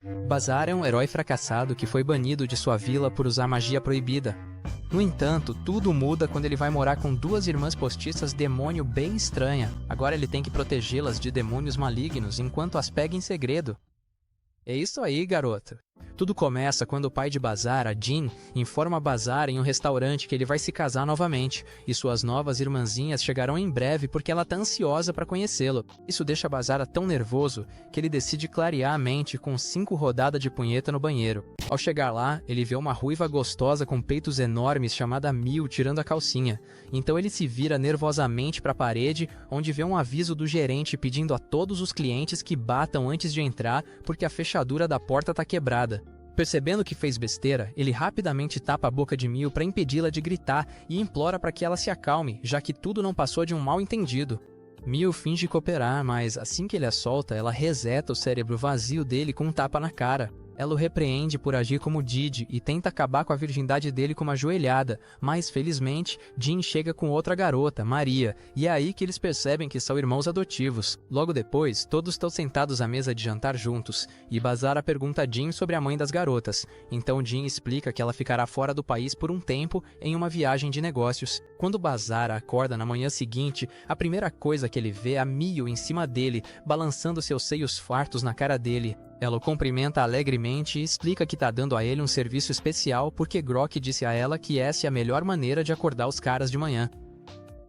Bazara é um herói fracassado que foi banido de sua vila por usar magia proibida. No entanto, tudo muda quando ele vai morar com duas irmãs postiças demônio bem estranha. Agora ele tem que protegê-las de demônios malignos enquanto as pega em segredo. É isso aí, garoto. Tudo começa quando o pai de Bazara, Jin, informa Bazara em um restaurante que ele vai se casar novamente, e suas novas irmãzinhas chegarão em breve porque ela tá ansiosa para conhecê-lo. Isso deixa Bazara tão nervoso que ele decide clarear a mente com 5 rodadas de punheta no banheiro. Ao chegar lá, ele vê uma ruiva gostosa com peitos enormes chamada Mil tirando a calcinha. Então ele se vira nervosamente para a parede, onde vê um aviso do gerente pedindo a todos os clientes que batam antes de entrar porque a fechadura da porta tá quebrada. Percebendo que fez besteira, ele rapidamente tapa a boca de Mil para impedi-la de gritar e implora para que ela se acalme, já que tudo não passou de um mal-entendido. Mil finge cooperar, mas assim que ele a solta, ela reseta o cérebro vazio dele com um tapa na cara. Ela o repreende por agir como Didi e tenta acabar com a virgindade dele com uma joelhada, mas felizmente Jin chega com outra garota, Maria, e é aí que eles percebem que são irmãos adotivos. Logo depois, todos estão sentados à mesa de jantar juntos, e Bazara pergunta a Jin sobre a mãe das garotas. Então Jin explica que ela ficará fora do país por um tempo em uma viagem de negócios. Quando Bazara acorda na manhã seguinte, a primeira coisa que ele vê é a Mio em cima dele, balançando seus seios fartos na cara dele. Ela o cumprimenta alegremente e explica que tá dando a ele um serviço especial porque Grok disse a ela que essa é a melhor maneira de acordar os caras de manhã.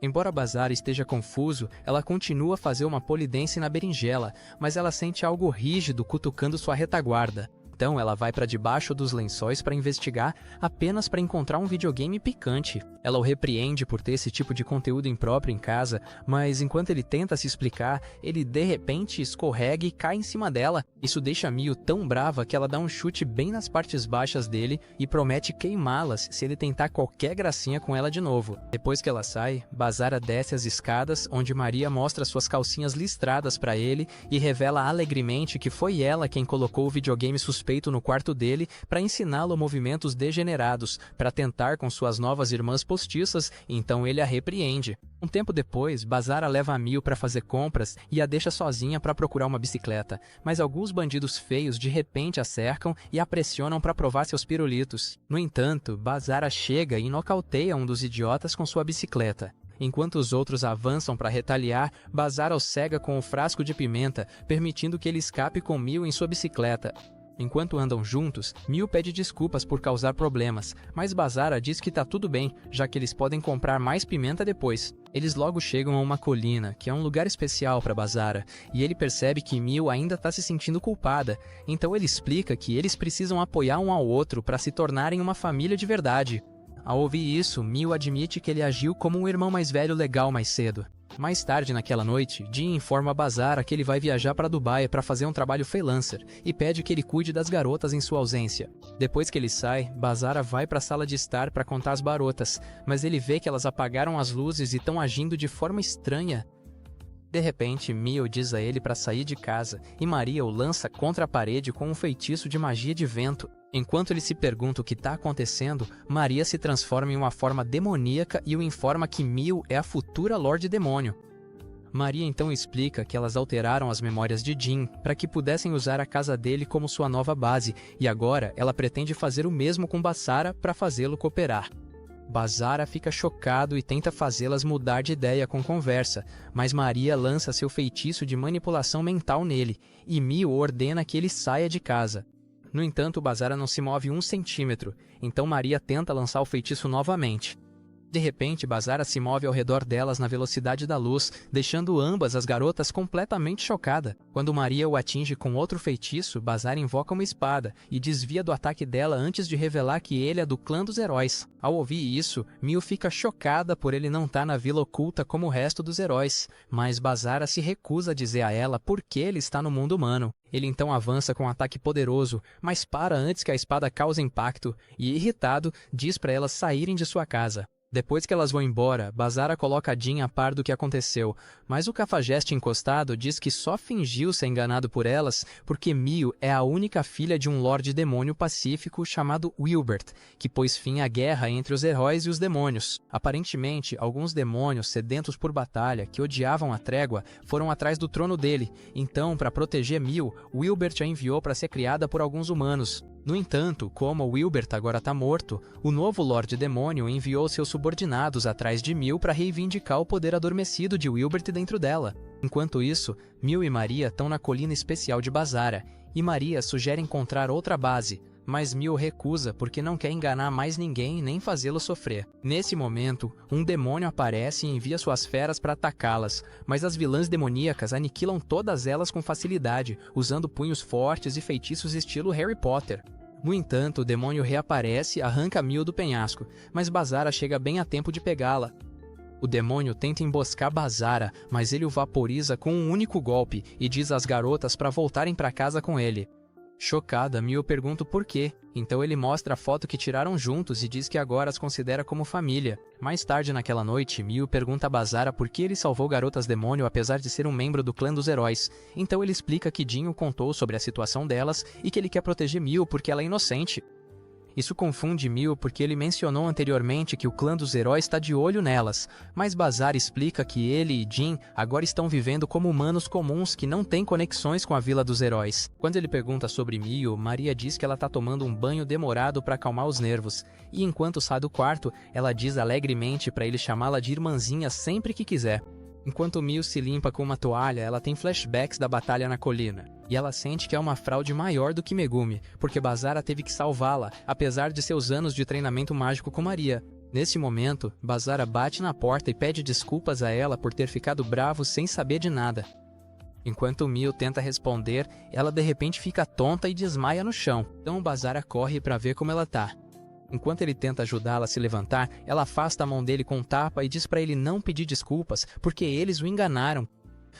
Embora Bazara esteja confuso, ela continua a fazer uma polidense na berinjela, mas ela sente algo rígido cutucando sua retaguarda. Então ela vai para debaixo dos lençóis para investigar, apenas para encontrar um videogame picante. Ela o repreende por ter esse tipo de conteúdo impróprio em casa, mas enquanto ele tenta se explicar, ele de repente escorrega e cai em cima dela. Isso deixa Mio tão brava que ela dá um chute bem nas partes baixas dele e promete queimá-las se ele tentar qualquer gracinha com ela de novo. Depois que ela sai, Bazara desce as escadas, onde Maria mostra suas calcinhas listradas para ele e revela alegremente que foi ela quem colocou o videogame suspeito no quarto dele para ensiná-lo movimentos degenerados, para tentar com suas novas irmãs postiças, então ele a repreende. Um tempo depois, Bazara leva a Mio para fazer compras e a deixa sozinha para procurar uma bicicleta, mas alguns bandidos feios de repente a cercam e a pressionam para provar seus pirulitos. No entanto, Bazara chega e nocauteia um dos idiotas com sua bicicleta. Enquanto os outros avançam para retaliar, Bazara o cega com o frasco de pimenta, permitindo que ele escape com Mio em sua bicicleta. Enquanto andam juntos, Mio pede desculpas por causar problemas, mas Bazara diz que tá tudo bem, já que eles podem comprar mais pimenta depois. Eles logo chegam a uma colina, que é um lugar especial para Bazara, e ele percebe que Mio ainda tá se sentindo culpada, então ele explica que eles precisam apoiar um ao outro para se tornarem uma família de verdade. Ao ouvir isso, Mio admite que ele agiu como um irmão mais velho legal mais cedo. Mais tarde naquela noite, Jin informa Bazara que ele vai viajar para Dubai para fazer um trabalho freelancer e pede que ele cuide das garotas em sua ausência. Depois que ele sai, Bazara vai para a sala de estar para contar as garotas, mas ele vê que elas apagaram as luzes e estão agindo de forma estranha. De repente, Mio diz a ele para sair de casa e Maria o lança contra a parede com um feitiço de magia de vento. Enquanto ele se pergunta o que está acontecendo, Maria se transforma em uma forma demoníaca e o informa que Mio é a futura Lorde Demônio. Maria então explica que elas alteraram as memórias de Jin para que pudessem usar a casa dele como sua nova base, e agora ela pretende fazer o mesmo com Bazara para fazê-lo cooperar. Bazara fica chocado e tenta fazê-las mudar de ideia com conversa, mas Maria lança seu feitiço de manipulação mental nele, e Mio ordena que ele saia de casa. No entanto, Bazara não se move 1 centímetro, então Maria tenta lançar o feitiço novamente. De repente, Bazara se move ao redor delas na velocidade da luz, deixando ambas as garotas completamente chocadas. Quando Maria o atinge com outro feitiço, Bazara invoca uma espada e desvia do ataque dela antes de revelar que ele é do clã dos heróis. Ao ouvir isso, Mio fica chocada por ele não estar na vila oculta como o resto dos heróis, mas Bazara se recusa a dizer a ela por que ele está no mundo humano. Ele então avança com um ataque poderoso, mas para antes que a espada cause impacto e, irritado, diz para elas saírem de sua casa. Depois que elas vão embora, Bazara coloca Jean a par do que aconteceu, mas o cafajeste encostado diz que só fingiu ser enganado por elas porque Mio é a única filha de um Lorde Demônio pacífico chamado Wilbert, que pôs fim à guerra entre os heróis e os demônios. Aparentemente, alguns demônios sedentos por batalha, que odiavam a trégua, foram atrás do trono dele, então, para proteger Mio, Wilbert a enviou para ser criada por alguns humanos. No entanto, como Wilbert agora está morto, o novo Lorde Demônio enviou seus subordinados atrás de Mio para reivindicar o poder adormecido de Wilbert dentro dela. Enquanto isso, Mio e Maria estão na colina especial de Bazara, e Maria sugere encontrar outra base, mas Mio recusa porque não quer enganar mais ninguém nem fazê-lo sofrer. Nesse momento, um demônio aparece e envia suas feras para atacá-las, mas as vilãs demoníacas aniquilam todas elas com facilidade, usando punhos fortes e feitiços estilo Harry Potter. No entanto, o demônio reaparece e arranca Mio do penhasco, mas Bazara chega bem a tempo de pegá-la. O demônio tenta emboscar Bazara, mas ele o vaporiza com um único golpe e diz às garotas para voltarem para casa com ele. Chocada, Mio pergunta o porquê, então ele mostra a foto que tiraram juntos e diz que agora as considera como família. Mais tarde naquela noite, Mio pergunta a Bazara por que ele salvou Garotas Demônio apesar de ser um membro do clã dos heróis. Então ele explica que Dinho contou sobre a situação delas e que ele quer proteger Mio porque ela é inocente. Isso confunde Mio porque ele mencionou anteriormente que o clã dos heróis está de olho nelas, mas Bazara explica que ele e Jean agora estão vivendo como humanos comuns que não têm conexões com a Vila dos Heróis. Quando ele pergunta sobre Mio, Maria diz que ela está tomando um banho demorado para acalmar os nervos, e enquanto sai do quarto, ela diz alegremente para ele chamá-la de irmãzinha sempre que quiser. Enquanto Mio se limpa com uma toalha, ela tem flashbacks da batalha na colina. E ela sente que é uma fraude maior do que Megumi, porque Bazara teve que salvá-la, apesar de seus anos de treinamento mágico com Maria. Nesse momento, Bazara bate na porta e pede desculpas a ela por ter ficado bravo sem saber de nada. Enquanto Mio tenta responder, ela de repente fica tonta e desmaia no chão. Então Bazara corre para ver como ela tá. Enquanto ele tenta ajudá-la a se levantar, ela afasta a mão dele com um tapa e diz para ele não pedir desculpas, porque eles o enganaram.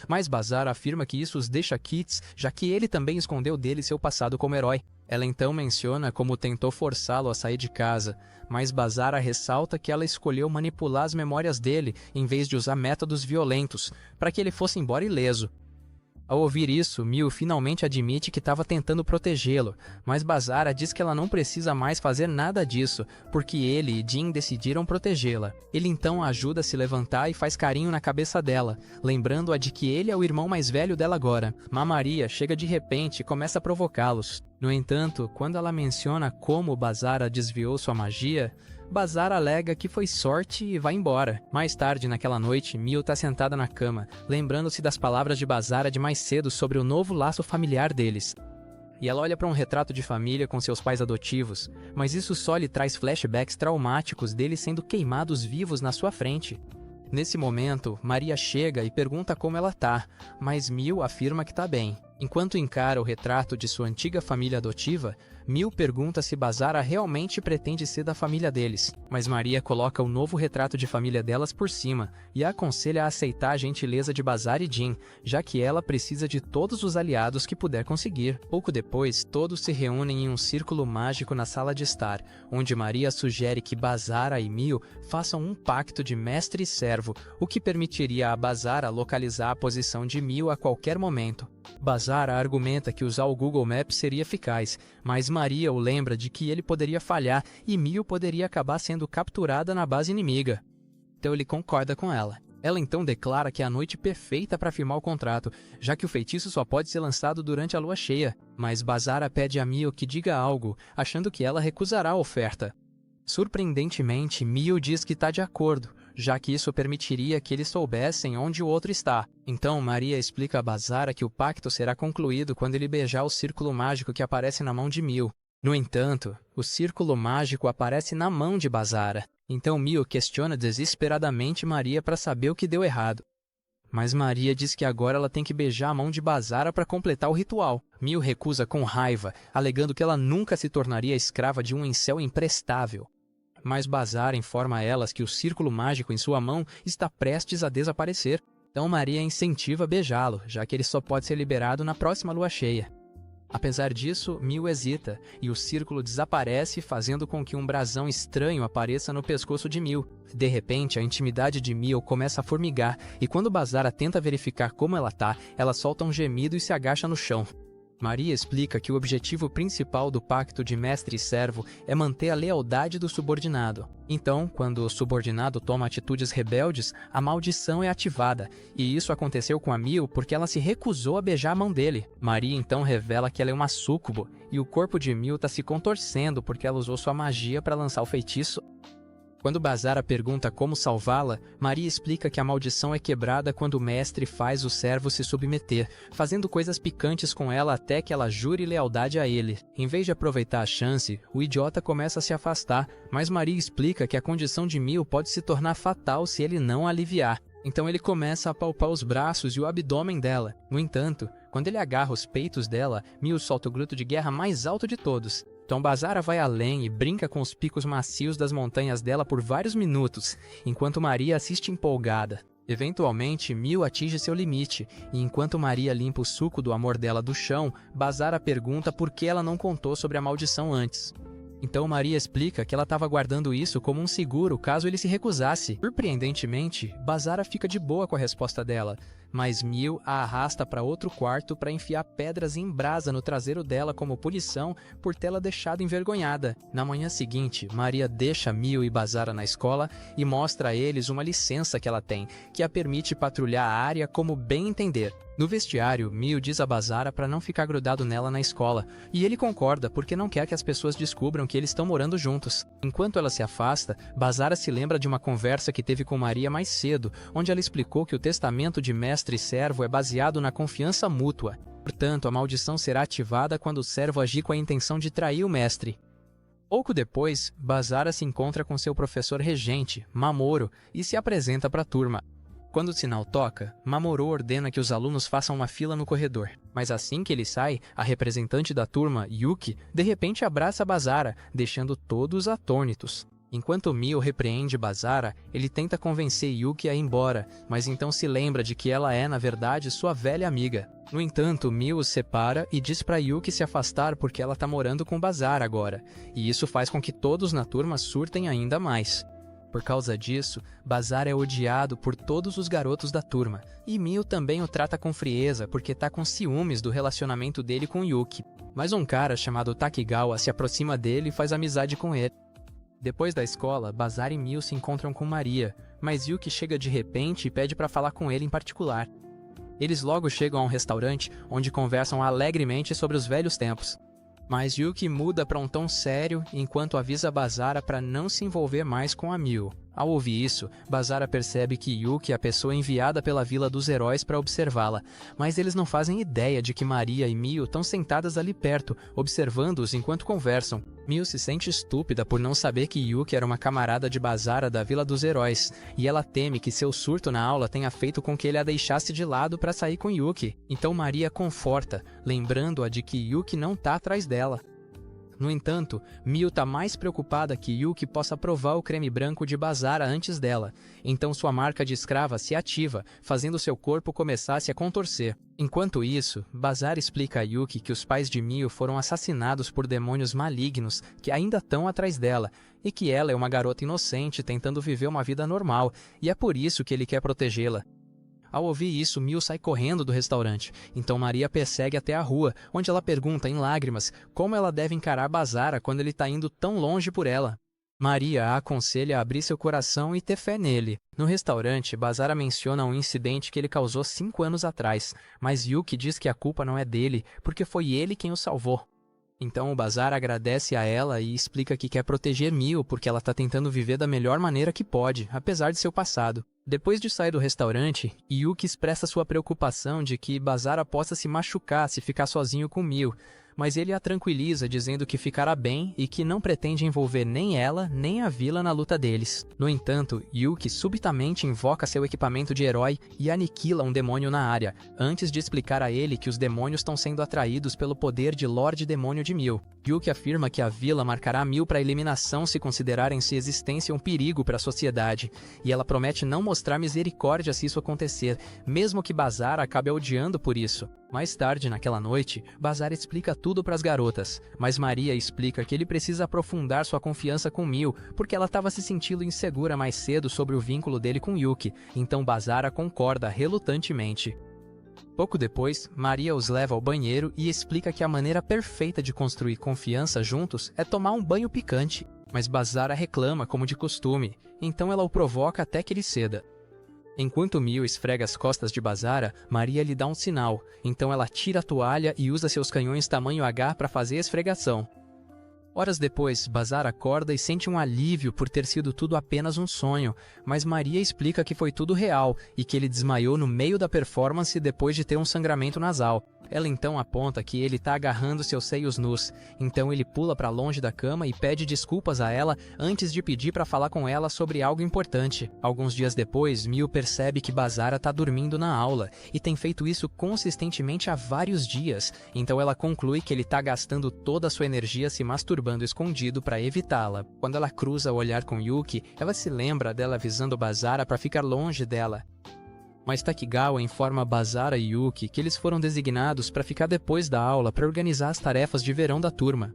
Mas Bazara afirma que isso os deixa quites, já que ele também escondeu dele seu passado como herói. Ela então menciona como tentou forçá-lo a sair de casa, mas Bazara ressalta que ela escolheu manipular as memórias dele, em vez de usar métodos violentos, para que ele fosse embora ileso. Ao ouvir isso, Mio finalmente admite que estava tentando protegê-lo, mas Bazara diz que ela não precisa mais fazer nada disso, porque ele e Jean decidiram protegê-la. Ele então a ajuda a se levantar e faz carinho na cabeça dela, lembrando-a de que ele é o irmão mais velho dela agora. Maria chega de repente e começa a provocá-los. No entanto, quando ela menciona como Bazara desviou sua magia, Bazara alega que foi sorte e vai embora. Mais tarde naquela noite, Mio está sentada na cama, lembrando-se das palavras de Bazara de mais cedo sobre o novo laço familiar deles. E ela olha para um retrato de família com seus pais adotivos, mas isso só lhe traz flashbacks traumáticos deles sendo queimados vivos na sua frente. Nesse momento, Maria chega e pergunta como ela tá, mas Mio afirma que tá bem. Enquanto encara o retrato de sua antiga família adotiva, Mio pergunta se Bazara realmente pretende ser da família deles, mas Maria coloca o novo retrato de família delas por cima e a aconselha a aceitar a gentileza de Bazara e Jean, já que ela precisa de todos os aliados que puder conseguir. Pouco depois, todos se reúnem em um círculo mágico na sala de estar, onde Maria sugere que Bazara e Mio façam um pacto de mestre e servo, o que permitiria a Bazara localizar a posição de Mio a qualquer momento. Bazara argumenta que usar o Google Maps seria eficaz, mas Maria o lembra de que ele poderia falhar e Mio poderia acabar sendo capturada na base inimiga. Então ele concorda com ela. Ela então declara que é a noite perfeita para firmar o contrato, já que o feitiço só pode ser lançado durante a lua cheia, mas Bazara pede a Mio que diga algo, achando que ela recusará a oferta. Surpreendentemente, Mio diz que está de acordo, já que isso permitiria que eles soubessem onde o outro está. Então Maria explica a Bazara que o pacto será concluído quando ele beijar o círculo mágico que aparece na mão de Mio. No entanto, o círculo mágico aparece na mão de Bazara. Então Mio questiona desesperadamente Maria para saber o que deu errado. Mas Maria diz que agora ela tem que beijar a mão de Bazara para completar o ritual. Mio recusa com raiva, alegando que ela nunca se tornaria escrava de um incel imprestável. Mas Bazara informa a elas que o círculo mágico em sua mão está prestes a desaparecer. Então Maria incentiva a beijá-lo, já que ele só pode ser liberado na próxima lua cheia. Apesar disso, Mil hesita, e o círculo desaparece, fazendo com que um brasão estranho apareça no pescoço de Mil. De repente, a intimidade de Mil começa a formigar, e quando Bazara tenta verificar como ela tá, ela solta um gemido e se agacha no chão. Maria explica que o objetivo principal do pacto de mestre e servo é manter a lealdade do subordinado. Então, quando o subordinado toma atitudes rebeldes, a maldição é ativada, e isso aconteceu com a Mil porque ela se recusou a beijar a mão dele. Maria então revela que ela é uma súcubo, e o corpo de Mil está se contorcendo porque ela usou sua magia para lançar o feitiço. Quando Bazara pergunta como salvá-la, Maria explica que a maldição é quebrada quando o mestre faz o servo se submeter, fazendo coisas picantes com ela até que ela jure lealdade a ele. Em vez de aproveitar a chance, o idiota começa a se afastar, mas Maria explica que a condição de Mil pode se tornar fatal se ele não a aliviar. Então ele começa a palpar os braços e o abdômen dela. No entanto, quando ele agarra os peitos dela, Mil solta o grito de guerra mais alto de todos. Então Bazara vai além e brinca com os picos macios das montanhas dela por vários minutos, enquanto Maria assiste empolgada. Eventualmente, Mil atinge seu limite, e enquanto Maria limpa o suco do amor dela do chão, Bazara pergunta por que ela não contou sobre a maldição antes. Então Maria explica que ela estava guardando isso como um seguro caso ele se recusasse. Surpreendentemente, Bazara fica de boa com a resposta dela, mas Mil a arrasta para outro quarto para enfiar pedras em brasa no traseiro dela como punição por tê-la deixado envergonhada. Na manhã seguinte, Maria deixa Mil e Bazara na escola e mostra a eles uma licença que ela tem, que a permite patrulhar a área como bem entender. No vestiário, Mil diz a Bazara para não ficar grudado nela na escola, e ele concorda porque não quer que as pessoas descubram que eles estão morando juntos. Enquanto ela se afasta, Bazara se lembra de uma conversa que teve com Maria mais cedo, onde ela explicou que o testamento de mestre e servo é baseado na confiança mútua. Portanto, a maldição será ativada quando o servo agir com a intenção de trair o mestre. Pouco depois, Bazara se encontra com seu professor regente, Mamoru, e se apresenta para a turma. Quando o sinal toca, Mamoru ordena que os alunos façam uma fila no corredor. Mas assim que ele sai, a representante da turma, Yuki, de repente abraça Bazara, deixando todos atônitos. Enquanto Mil repreende Bazara, ele tenta convencer Yuki a ir embora, mas então se lembra de que ela é, na verdade, sua velha amiga. No entanto, Mil os separa e diz para Yuki se afastar porque ela tá morando com Bazara agora, e isso faz com que todos na turma surtem ainda mais. Por causa disso, Bazara é odiado por todos os garotos da turma, e Mil também o trata com frieza porque tá com ciúmes do relacionamento dele com Yuki. Mas um cara chamado Takigawa se aproxima dele e faz amizade com ele. Depois da escola, Bazara e Mil se encontram com Maria, mas Yuki chega de repente e pede para falar com ele em particular. Eles logo chegam a um restaurante, onde conversam alegremente sobre os velhos tempos. Mas Yuki muda para um tom sério enquanto avisa Bazara para não se envolver mais com a Mil. Ao ouvir isso, Bazara percebe que Yuki é a pessoa enviada pela Vila dos Heróis para observá-la, mas eles não fazem ideia de que Maria e Mil estão sentadas ali perto, observando-os enquanto conversam. Mil se sente estúpida por não saber que Yuki era uma camarada de Bazara da Vila dos Heróis, e ela teme que seu surto na aula tenha feito com que ele a deixasse de lado para sair com Yuki. Então Maria conforta, lembrando-a de que Yuki não tá atrás dela. No entanto, Mil está mais preocupada que Yuki possa provar o creme branco de Bazara antes dela, então sua marca de escrava se ativa, fazendo seu corpo começar a se contorcer. Enquanto isso, Bazara explica a Yuki que os pais de Mil foram assassinados por demônios malignos que ainda estão atrás dela, e que ela é uma garota inocente tentando viver uma vida normal, e é por isso que ele quer protegê-la. Ao ouvir isso, Mil sai correndo do restaurante, então Maria persegue até a rua, onde ela pergunta em lágrimas como ela deve encarar Bazara quando ele está indo tão longe por ela. Maria a aconselha a abrir seu coração e ter fé nele. No restaurante, Bazara menciona um incidente que ele causou 5 anos atrás, mas Yuki diz que a culpa não é dele, porque foi ele quem o salvou. Então o Bazara agradece a ela e explica que quer proteger Mil porque ela está tentando viver da melhor maneira que pode, apesar de seu passado. Depois de sair do restaurante, Yuki expressa sua preocupação de que Bazara possa se machucar se ficar sozinho com Mil, mas ele a tranquiliza dizendo que ficará bem e que não pretende envolver nem ela nem a vila na luta deles. No entanto, Yuki subitamente invoca seu equipamento de herói e aniquila um demônio na área, antes de explicar a ele que os demônios estão sendo atraídos pelo poder de Lorde Demônio de Mil. Yuki afirma que a vila marcará Mil para eliminação se considerarem sua existência um perigo para a sociedade, e ela promete não mostrar misericórdia se isso acontecer, mesmo que Bazara acabe a odiando por isso. Mais tarde, naquela noite, Bazara explica tudo para as garotas, mas Maria explica que ele precisa aprofundar sua confiança com Mil, porque ela estava se sentindo insegura mais cedo sobre o vínculo dele com Yuki, então Bazara concorda relutantemente. Pouco depois, Maria os leva ao banheiro e explica que a maneira perfeita de construir confiança juntos é tomar um banho picante, mas Bazara reclama como de costume, então ela o provoca até que ele ceda. Enquanto Mil esfrega as costas de Bazara, Maria lhe dá um sinal, então ela tira a toalha e usa seus canhões tamanho H para fazer a esfregação. Horas depois, Bazara acorda e sente um alívio por ter sido tudo apenas um sonho, mas Maria explica que foi tudo real e que ele desmaiou no meio da performance depois de ter um sangramento nasal. Ela então aponta que ele está agarrando seus seios nus, então ele pula para longe da cama e pede desculpas a ela antes de pedir para falar com ela sobre algo importante. Alguns dias depois, Mil percebe que Bazara está dormindo na aula e tem feito isso consistentemente há vários dias, então ela conclui que ele está gastando toda a sua energia se masturbando escondido para evitá-la. Quando ela cruza o olhar com Yuki, ela se lembra dela avisando Bazara para ficar longe dela. Mas Takigawa informa Bazara e Yuki que eles foram designados para ficar depois da aula para organizar as tarefas de verão da turma.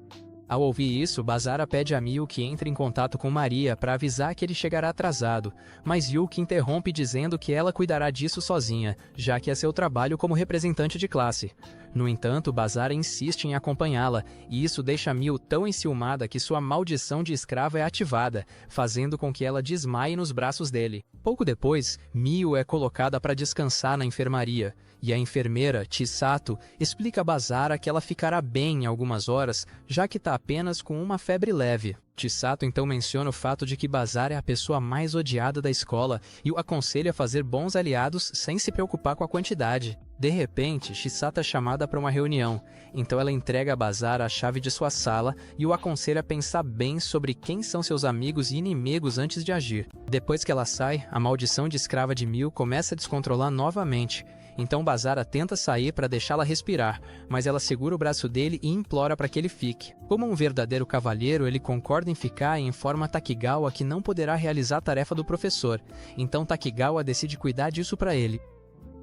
Ao ouvir isso, Bazara pede a Mil que entre em contato com Maria para avisar que ele chegará atrasado, mas Yuki interrompe dizendo que ela cuidará disso sozinha, já que é seu trabalho como representante de classe. No entanto, Bazara insiste em acompanhá-la, e isso deixa Mil tão enciumada que sua maldição de escrava é ativada, fazendo com que ela desmaie nos braços dele. Pouco depois, Mil é colocada para descansar na enfermaria, e a enfermeira, Chisato, explica a Bazara que ela ficará bem em algumas horas, já que está apenas com uma febre leve. Chisato então menciona o fato de que Bazara é a pessoa mais odiada da escola e o aconselha a fazer bons aliados sem se preocupar com a quantidade. De repente, Chisato é chamada para uma reunião, então ela entrega a Bazara a chave de sua sala e o aconselha a pensar bem sobre quem são seus amigos e inimigos antes de agir. Depois que ela sai, a maldição de escrava de Mil começa a descontrolar novamente. Então Bazara tenta sair para deixá-la respirar, mas ela segura o braço dele e implora para que ele fique. Como um verdadeiro cavalheiro, ele concorda em ficar e informa Takigawa que não poderá realizar a tarefa do professor, então Takigawa decide cuidar disso para ele.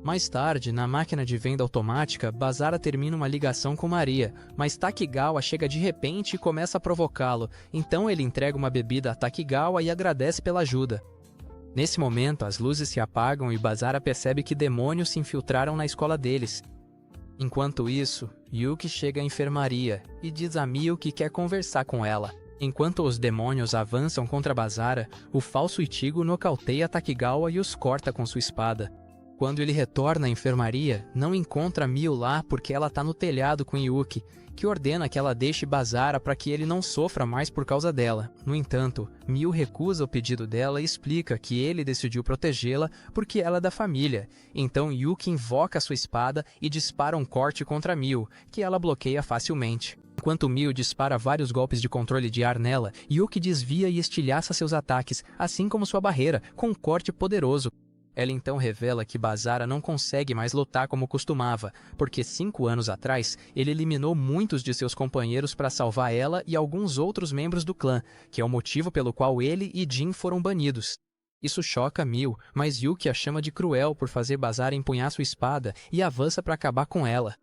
Mais tarde, na máquina de venda automática, Bazara termina uma ligação com Maria, mas Takigawa chega de repente e começa a provocá-lo, então ele entrega uma bebida a Takigawa e agradece pela ajuda. Nesse momento, as luzes se apagam e Bazara percebe que demônios se infiltraram na escola deles. Enquanto isso, Yuki chega à enfermaria e diz a Mil que quer conversar com ela. Enquanto os demônios avançam contra Bazara, o falso Ichigo nocauteia Takigawa e os corta com sua espada. Quando ele retorna à enfermaria, não encontra Mil lá porque ela está no telhado com Yuki, que ordena que ela deixe Bazara para que ele não sofra mais por causa dela. No entanto, Mil recusa o pedido dela e explica que ele decidiu protegê-la porque ela é da família. Então Yuki invoca sua espada e dispara um corte contra Mil, que ela bloqueia facilmente. Enquanto Mil dispara vários golpes de controle de ar nela, Yuki desvia e estilhaça seus ataques, assim como sua barreira, com um corte poderoso. Ela então revela que Bazara não consegue mais lutar como costumava, porque 5 anos atrás ele eliminou muitos de seus companheiros para salvar ela e alguns outros membros do clã, que é o motivo pelo qual ele e Jin foram banidos. Isso choca Mil, mas Yuki a chama de cruel por fazer Bazara empunhar sua espada e avança para acabar com ela.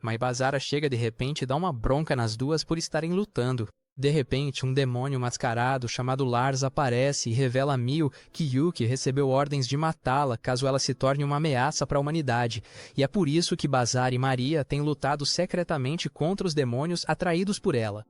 Mas Bazara chega de repente e dá uma bronca nas duas por estarem lutando. De repente, um demônio mascarado chamado Lars aparece e revela a Mil que Yuki recebeu ordens de matá-la caso ela se torne uma ameaça para a humanidade, e é por isso que Bazara e Maria têm lutado secretamente contra os demônios atraídos por ela.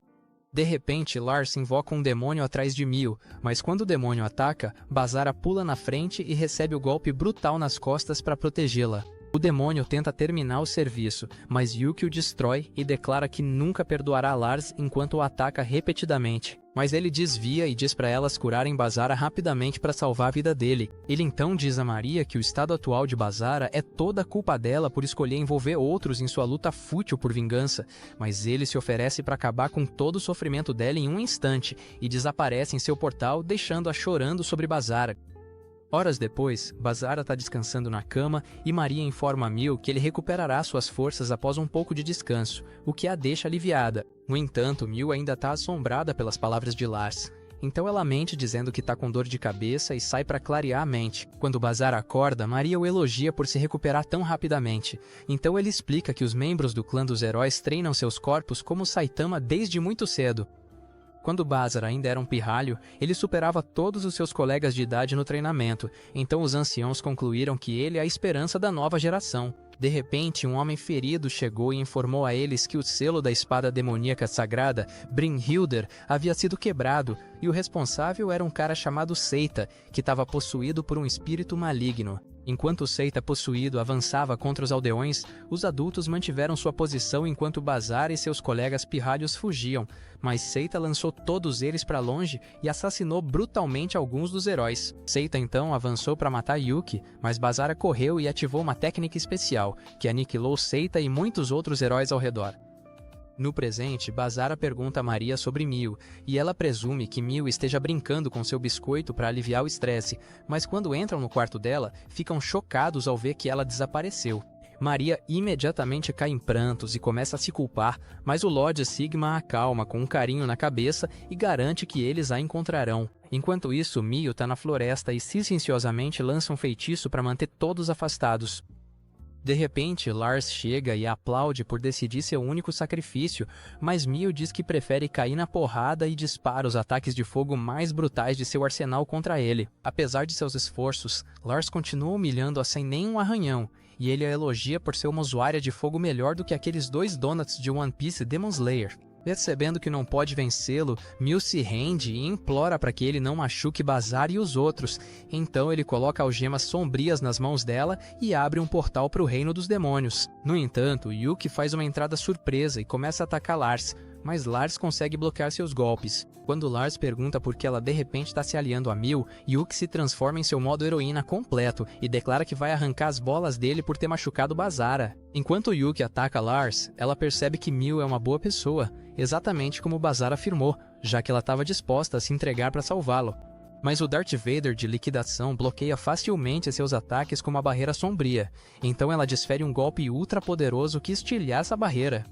De repente, Lars invoca um demônio atrás de Mil, mas quando o demônio ataca, Bazara pula na frente e recebe o golpe brutal nas costas para protegê-la. O demônio tenta terminar o serviço, mas Yuki o destrói e declara que nunca perdoará Lars enquanto o ataca repetidamente. Mas ele desvia e diz para elas curarem Bazara rapidamente para salvar a vida dele. Ele então diz a Maria que o estado atual de Bazara é toda culpa dela por escolher envolver outros em sua luta fútil por vingança, mas ele se oferece para acabar com todo o sofrimento dela em um instante e desaparece em seu portal, deixando-a chorando sobre Bazara. Horas depois, Bazara está descansando na cama e Maria informa a Mil que ele recuperará suas forças após um pouco de descanso, o que a deixa aliviada. No entanto, Mil ainda está assombrada pelas palavras de Lars. Então ela mente dizendo que está com dor de cabeça e sai para clarear a mente. Quando Bazara acorda, Maria o elogia por se recuperar tão rapidamente. Então ele explica que os membros do clã dos heróis treinam seus corpos como Saitama desde muito cedo. Quando Bazara ainda era um pirralho, ele superava todos os seus colegas de idade no treinamento, então os anciãos concluíram que ele é a esperança da nova geração. De repente, um homem ferido chegou e informou a eles que o selo da espada demoníaca sagrada, Brynhildr, havia sido quebrado, e o responsável era um cara chamado Seita, que estava possuído por um espírito maligno. Enquanto o Seita possuído avançava contra os aldeões, os adultos mantiveram sua posição enquanto Bazara e seus colegas pirralhos fugiam, mas Seita lançou todos eles para longe e assassinou brutalmente alguns dos heróis. Seita então avançou para matar Yuki, mas Bazara correu e ativou uma técnica especial, que aniquilou Seita e muitos outros heróis ao redor. No presente, Bazara pergunta a Maria sobre Mil, e ela presume que Mil esteja brincando com seu biscoito para aliviar o estresse, mas quando entram no quarto dela, ficam chocados ao ver que ela desapareceu. Maria imediatamente cai em prantos e começa a se culpar, mas o Lorde Sigma a acalma com um carinho na cabeça e garante que eles a encontrarão. Enquanto isso, Mil está na floresta e silenciosamente lança um feitiço para manter todos afastados. De repente, Lars chega e a aplaude por decidir seu único sacrifício, mas Mil diz que prefere cair na porrada e dispara os ataques de fogo mais brutais de seu arsenal contra ele. Apesar de seus esforços, Lars continua humilhando-a sem nenhum arranhão, e ele a elogia por ser uma usuária de fogo melhor do que aqueles dois donuts de One Piece Demon Slayer. Percebendo que não pode vencê-lo, Mil se rende e implora para que ele não machuque Bazara e os outros. Então ele coloca algemas sombrias nas mãos dela e abre um portal para o reino dos demônios. No entanto, Yuki faz uma entrada surpresa e começa a atacar Lars, mas Lars consegue bloquear seus golpes. Quando Lars pergunta por que ela de repente está se aliando a Mil, Yuki se transforma em seu modo heroína completo e declara que vai arrancar as bolas dele por ter machucado Bazara. Enquanto Yuki ataca Lars, ela percebe que Mil é uma boa pessoa, exatamente como Bazara afirmou, já que ela estava disposta a se entregar para salvá-lo. Mas o Darth Vader de liquidação bloqueia facilmente seus ataques com uma barreira sombria, então ela desfere um golpe ultra poderoso que estilhaça a barreira.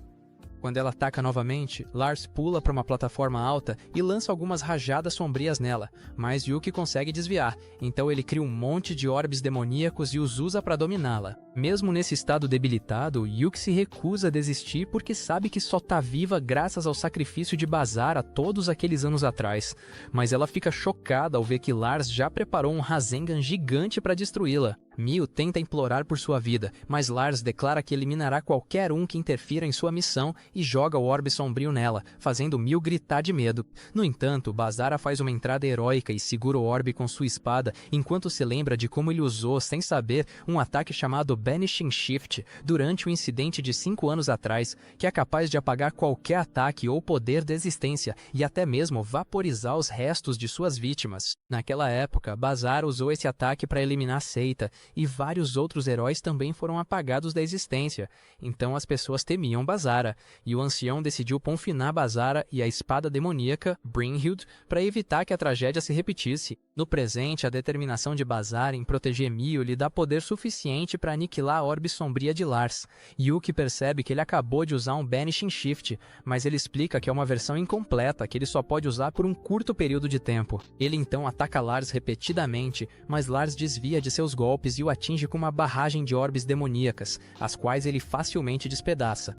Quando ela ataca novamente, Lars pula para uma plataforma alta e lança algumas rajadas sombrias nela, mas Yuki consegue desviar, então ele cria um monte de orbes demoníacos e os usa para dominá-la. Mesmo nesse estado debilitado, Yuki se recusa a desistir porque sabe que só tá viva graças ao sacrifício de Bazara todos aqueles anos atrás, mas ela fica chocada ao ver que Lars já preparou um Rasengan gigante para destruí-la. Mil tenta implorar por sua vida, mas Lars declara que eliminará qualquer um que interfira em sua missão e joga o orbe sombrio nela, fazendo Mil gritar de medo. No entanto, Bazara faz uma entrada heróica e segura o orbe com sua espada, enquanto se lembra de como ele usou, sem saber, um ataque chamado Banishing Shift durante o incidente de 5 anos atrás, que é capaz de apagar qualquer ataque ou poder de existência e até mesmo vaporizar os restos de suas vítimas. Naquela época, Bazara usou esse ataque para eliminar Seita, e vários outros heróis também foram apagados da existência, então as pessoas temiam Bazara, e o ancião decidiu confinar Bazara e a espada demoníaca, Brynhildr, para evitar que a tragédia se repetisse. No presente, a determinação de Bazara em proteger Mil lhe dá poder suficiente para aniquilar a orbe sombria de Lars. Yuki percebe que ele acabou de usar um Banishing Shift, mas ele explica que é uma versão incompleta que ele só pode usar por um curto período de tempo. Ele então ataca Lars repetidamente, mas Lars desvia de seus golpes e o atinge com uma barragem de orbes demoníacas, as quais ele facilmente despedaça.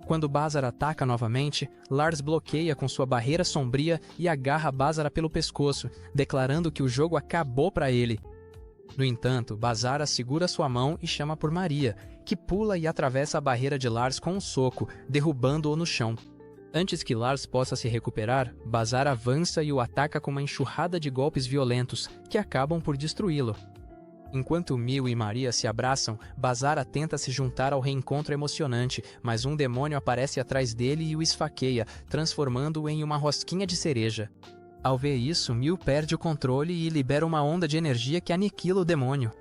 Quando Bazara ataca novamente, Lars bloqueia com sua barreira sombria e agarra Bazara pelo pescoço, declarando que o jogo acabou para ele. No entanto, Bazara segura sua mão e chama por Maria, que pula e atravessa a barreira de Lars com um soco, derrubando-o no chão. Antes que Lars possa se recuperar, Bazara avança e o ataca com uma enxurrada de golpes violentos, que acabam por destruí-lo. Enquanto Mil e Maria se abraçam, Bazara tenta se juntar ao reencontro emocionante, mas um demônio aparece atrás dele e o esfaqueia, transformando-o em uma rosquinha de cereja. Ao ver isso, Mil perde o controle e libera uma onda de energia que aniquila o demônio.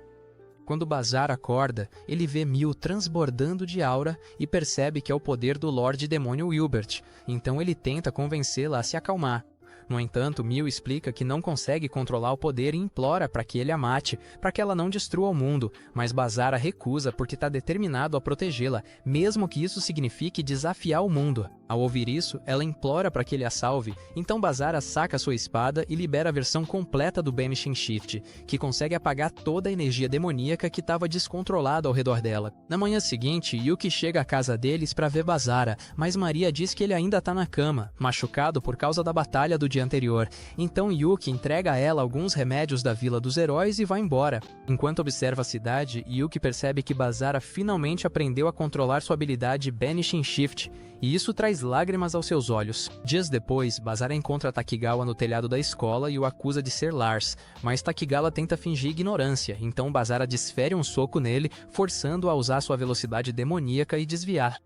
Quando Bazara acorda, ele vê Mil transbordando de aura e percebe que é o poder do Lorde Demônio Wilbert, então ele tenta convencê-la a se acalmar. No entanto, Mil explica que não consegue controlar o poder e implora para que ele a mate, para que ela não destrua o mundo, mas Bazara recusa porque está determinado a protegê-la, mesmo que isso signifique desafiar o mundo. Ao ouvir isso, ela implora para que ele a salve, então Bazara saca sua espada e libera a versão completa do Banishing Shift, que consegue apagar toda a energia demoníaca que estava descontrolada ao redor dela. Na manhã seguinte, Yuki chega à casa deles para ver Bazara, mas Maria diz que ele ainda está na cama, machucado por causa da batalha do dia anterior. Então Yuki entrega a ela alguns remédios da Vila dos Heróis e vai embora. Enquanto observa a cidade, Yuki percebe que Bazara finalmente aprendeu a controlar sua habilidade Banishing Shift, e isso traz lágrimas aos seus olhos. Dias depois, Bazara encontra Takigawa no telhado da escola e o acusa de ser Lars, mas Takigawa tenta fingir ignorância, então Bazara desfere um soco nele, forçando-o a usar sua velocidade demoníaca e desviar.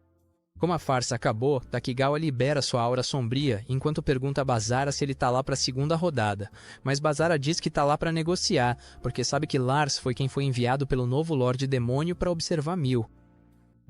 Como a farsa acabou, Takigawa libera sua aura sombria, enquanto pergunta a Bazara se ele tá lá para a segunda rodada. Mas Bazara diz que tá lá para negociar, porque sabe que Lars foi quem foi enviado pelo novo Lorde Demônio para observar Mil.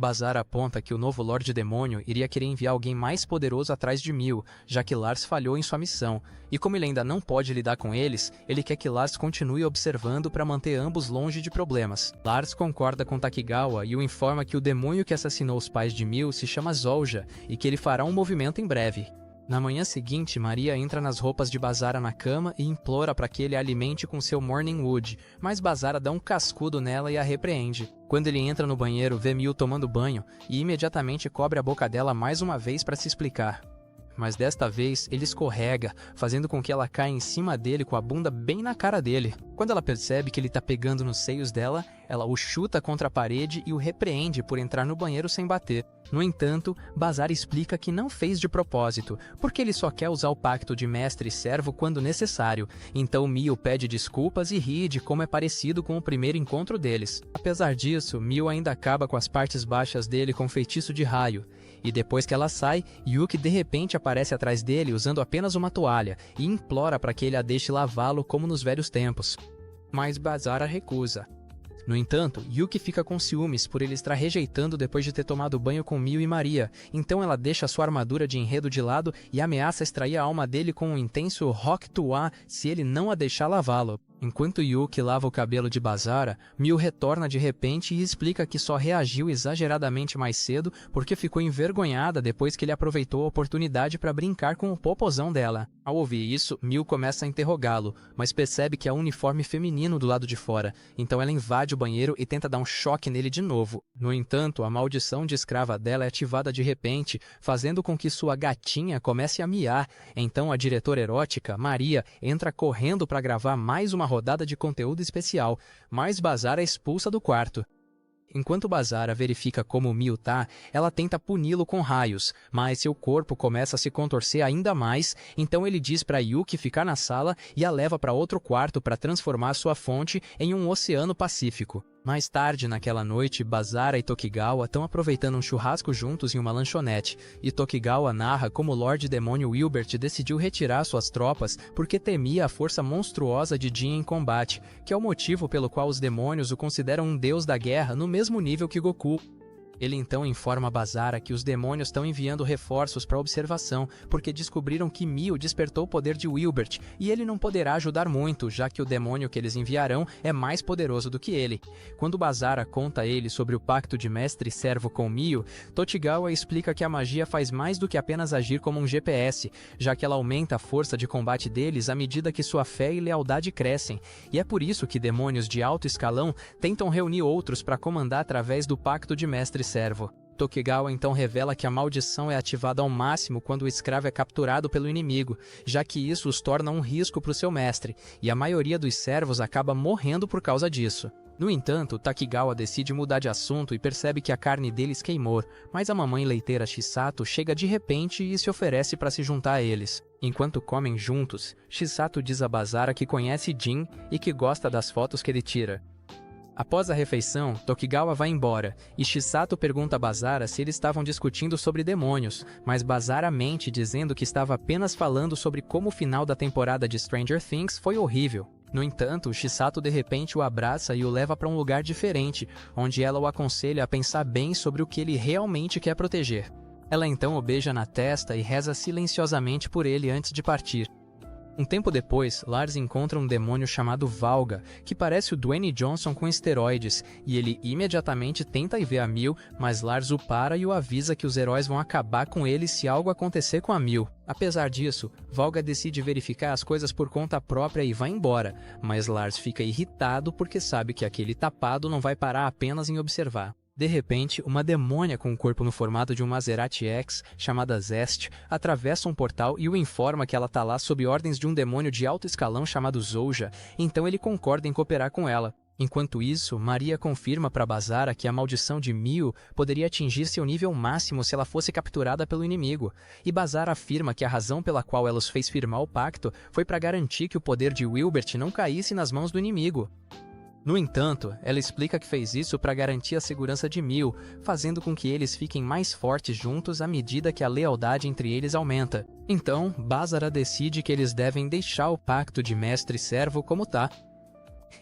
Bazara aponta que o novo Lorde Demônio iria querer enviar alguém mais poderoso atrás de Mil, já que Lars falhou em sua missão, e como ele ainda não pode lidar com eles, ele quer que Lars continue observando para manter ambos longe de problemas. Lars concorda com Takigawa e o informa que o demônio que assassinou os pais de Mil se chama Zolja, e que ele fará um movimento em breve. Na manhã seguinte, Maria entra nas roupas de Bazara na cama e implora para que ele a alimente com seu Morning Wood, mas Bazara dá um cascudo nela e a repreende. Quando ele entra no banheiro, vê Mil tomando banho e imediatamente cobre a boca dela mais uma vez para se explicar. Mas desta vez ele escorrega, fazendo com que ela caia em cima dele com a bunda bem na cara dele. Quando ela percebe que ele está pegando nos seios dela, ela o chuta contra a parede e o repreende por entrar no banheiro sem bater. No entanto, Bazara explica que não fez de propósito, porque ele só quer usar o pacto de mestre e servo quando necessário. Então Mil pede desculpas e ri de como é parecido com o primeiro encontro deles. Apesar disso, Mil ainda acaba com as partes baixas dele com feitiço de raio. E depois que ela sai, Yuki de repente aparece atrás dele usando apenas uma toalha e implora para que ele a deixe lavá-lo como nos velhos tempos. Mas Bazara recusa. No entanto, Yuki fica com ciúmes por ele estar rejeitando depois de ter tomado banho com Mil e Maria, então ela deixa sua armadura de enredo de lado e ameaça extrair a alma dele com um intenso Rock Tuá se ele não a deixar lavá-lo. Enquanto Yuki lava o cabelo de Bazara, Mil retorna de repente e explica que só reagiu exageradamente mais cedo porque ficou envergonhada depois que ele aproveitou a oportunidade para brincar com o popozão dela. Ao ouvir isso, Mil começa a interrogá-lo, mas percebe que há um uniforme feminino do lado de fora, então ela invade o banheiro e tenta dar um choque nele de novo. No entanto, a maldição de escrava dela é ativada de repente, fazendo com que sua gatinha comece a miar. Então a diretora erótica, Maria, entra correndo para gravar mais uma rodada de conteúdo especial, mas Bazara é expulsa do quarto. Enquanto Bazara verifica como Mil tá, ela tenta puni-lo com raios, mas seu corpo começa a se contorcer ainda mais, então ele diz para Yuki ficar na sala e a leva para outro quarto para transformar sua fonte em um oceano pacífico. Mais tarde naquela noite, Bazara e Tokigawa estão aproveitando um churrasco juntos em uma lanchonete, e Tokigawa narra como o Lorde Demônio Wilbert decidiu retirar suas tropas porque temia a força monstruosa de Jin em combate, que é o motivo pelo qual os demônios o consideram um deus da guerra no mesmo nível que Goku. Ele então informa Bazara que os demônios estão enviando reforços para observação, porque descobriram que Mil despertou o poder de Wilbert, e ele não poderá ajudar muito, já que o demônio que eles enviarão é mais poderoso do que ele. Quando Bazara conta a ele sobre o pacto de mestre e servo com Mil, Tokigawa explica que a magia faz mais do que apenas agir como um GPS, já que ela aumenta a força de combate deles à medida que sua fé e lealdade crescem, e é por isso que demônios de alto escalão tentam reunir outros para comandar através do pacto de mestre e servo. Tokigawa então revela que a maldição é ativada ao máximo quando o escravo é capturado pelo inimigo, já que isso os torna um risco para o seu mestre, e a maioria dos servos acaba morrendo por causa disso. No entanto, Takigawa decide mudar de assunto e percebe que a carne deles queimou, mas a mamãe leiteira Chisato chega de repente e se oferece para se juntar a eles. Enquanto comem juntos, Chisato diz a Bazara que conhece Jin e que gosta das fotos que ele tira. Após a refeição, Tokigawa vai embora, e Chisato pergunta a Bazara se eles estavam discutindo sobre demônios, mas Bazara mente dizendo que estava apenas falando sobre como o final da temporada de Stranger Things foi horrível. No entanto, Chisato de repente o abraça e o leva para um lugar diferente, onde ela o aconselha a pensar bem sobre o que ele realmente quer proteger. Ela então o beija na testa e reza silenciosamente por ele antes de partir. Um tempo depois, Lars encontra um demônio chamado Valga, que parece o Dwayne Johnson com esteroides, e ele imediatamente tenta ir ver a Mil, mas Lars o para e o avisa que os heróis vão acabar com ele se algo acontecer com a Mil. Apesar disso, Valga decide verificar as coisas por conta própria e vai embora, mas Lars fica irritado porque sabe que aquele tapado não vai parar apenas em observar. De repente, uma demônia com um corpo no formato de um Maserati X, chamada Zest, atravessa um portal e o informa que ela tá lá sob ordens de um demônio de alto escalão chamado Zouja, então ele concorda em cooperar com ela. Enquanto isso, Maria confirma para Bazara que a maldição de Mil poderia atingir seu nível máximo se ela fosse capturada pelo inimigo, e Bazara afirma que a razão pela qual ela os fez firmar o pacto foi para garantir que o poder de Wilbert não caísse nas mãos do inimigo. No entanto, ela explica que fez isso para garantir a segurança de Mil, fazendo com que eles fiquem mais fortes juntos à medida que a lealdade entre eles aumenta. Então, Bazara decide que eles devem deixar o pacto de mestre e servo como tá.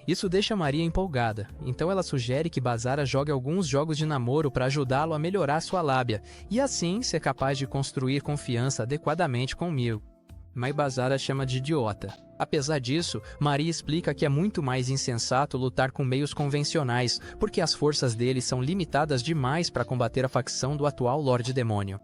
Isso deixa Maria empolgada, então ela sugere que Bazara jogue alguns jogos de namoro para ajudá-lo a melhorar sua lábia, e assim ser capaz de construir confiança adequadamente com Mil. Mas Bazara chama de idiota. Apesar disso, Maria explica que é muito mais insensato lutar com meios convencionais, porque as forças dele são limitadas demais para combater a facção do atual Lorde Demônio.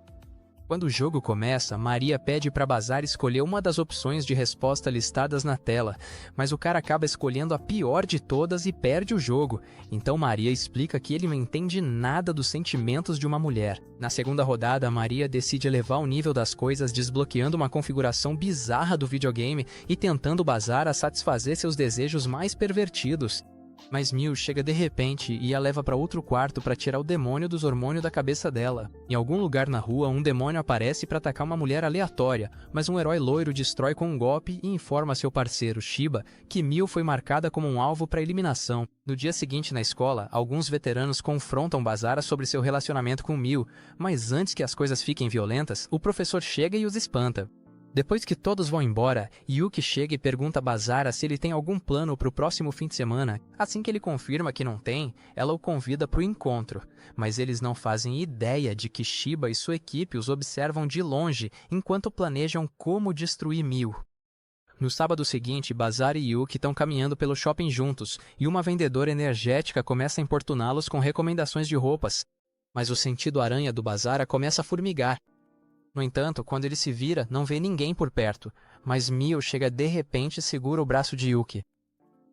Quando o jogo começa, Maria pede para Bazara escolher uma das opções de resposta listadas na tela, mas o cara acaba escolhendo a pior de todas e perde o jogo. Então Maria explica que ele não entende nada dos sentimentos de uma mulher. Na segunda rodada, Maria decide elevar o nível das coisas desbloqueando uma configuração bizarra do videogame e tentando Bazara satisfazer seus desejos mais pervertidos. Mas Mil chega de repente e a leva para outro quarto para tirar o demônio dos hormônios da cabeça dela. Em algum lugar na rua, um demônio aparece para atacar uma mulher aleatória, mas um herói loiro destrói com um golpe e informa seu parceiro, Shiba, que Mil foi marcada como um alvo para eliminação. No dia seguinte na escola, alguns veteranos confrontam Bazara sobre seu relacionamento com Mil, mas antes que as coisas fiquem violentas, o professor chega e os espanta. Depois que todos vão embora, Yuki chega e pergunta a Bazara se ele tem algum plano para o próximo fim de semana. Assim que ele confirma que não tem, ela o convida para o encontro. Mas eles não fazem ideia de que Shiba e sua equipe os observam de longe enquanto planejam como destruir Mil. No sábado seguinte, Bazara e Yuki estão caminhando pelo shopping juntos, e uma vendedora energética começa a importuná-los com recomendações de roupas. Mas o sentido aranha do Bazara começa a formigar. No entanto, quando ele se vira, não vê ninguém por perto, mas Mil chega de repente e segura o braço de Yuki.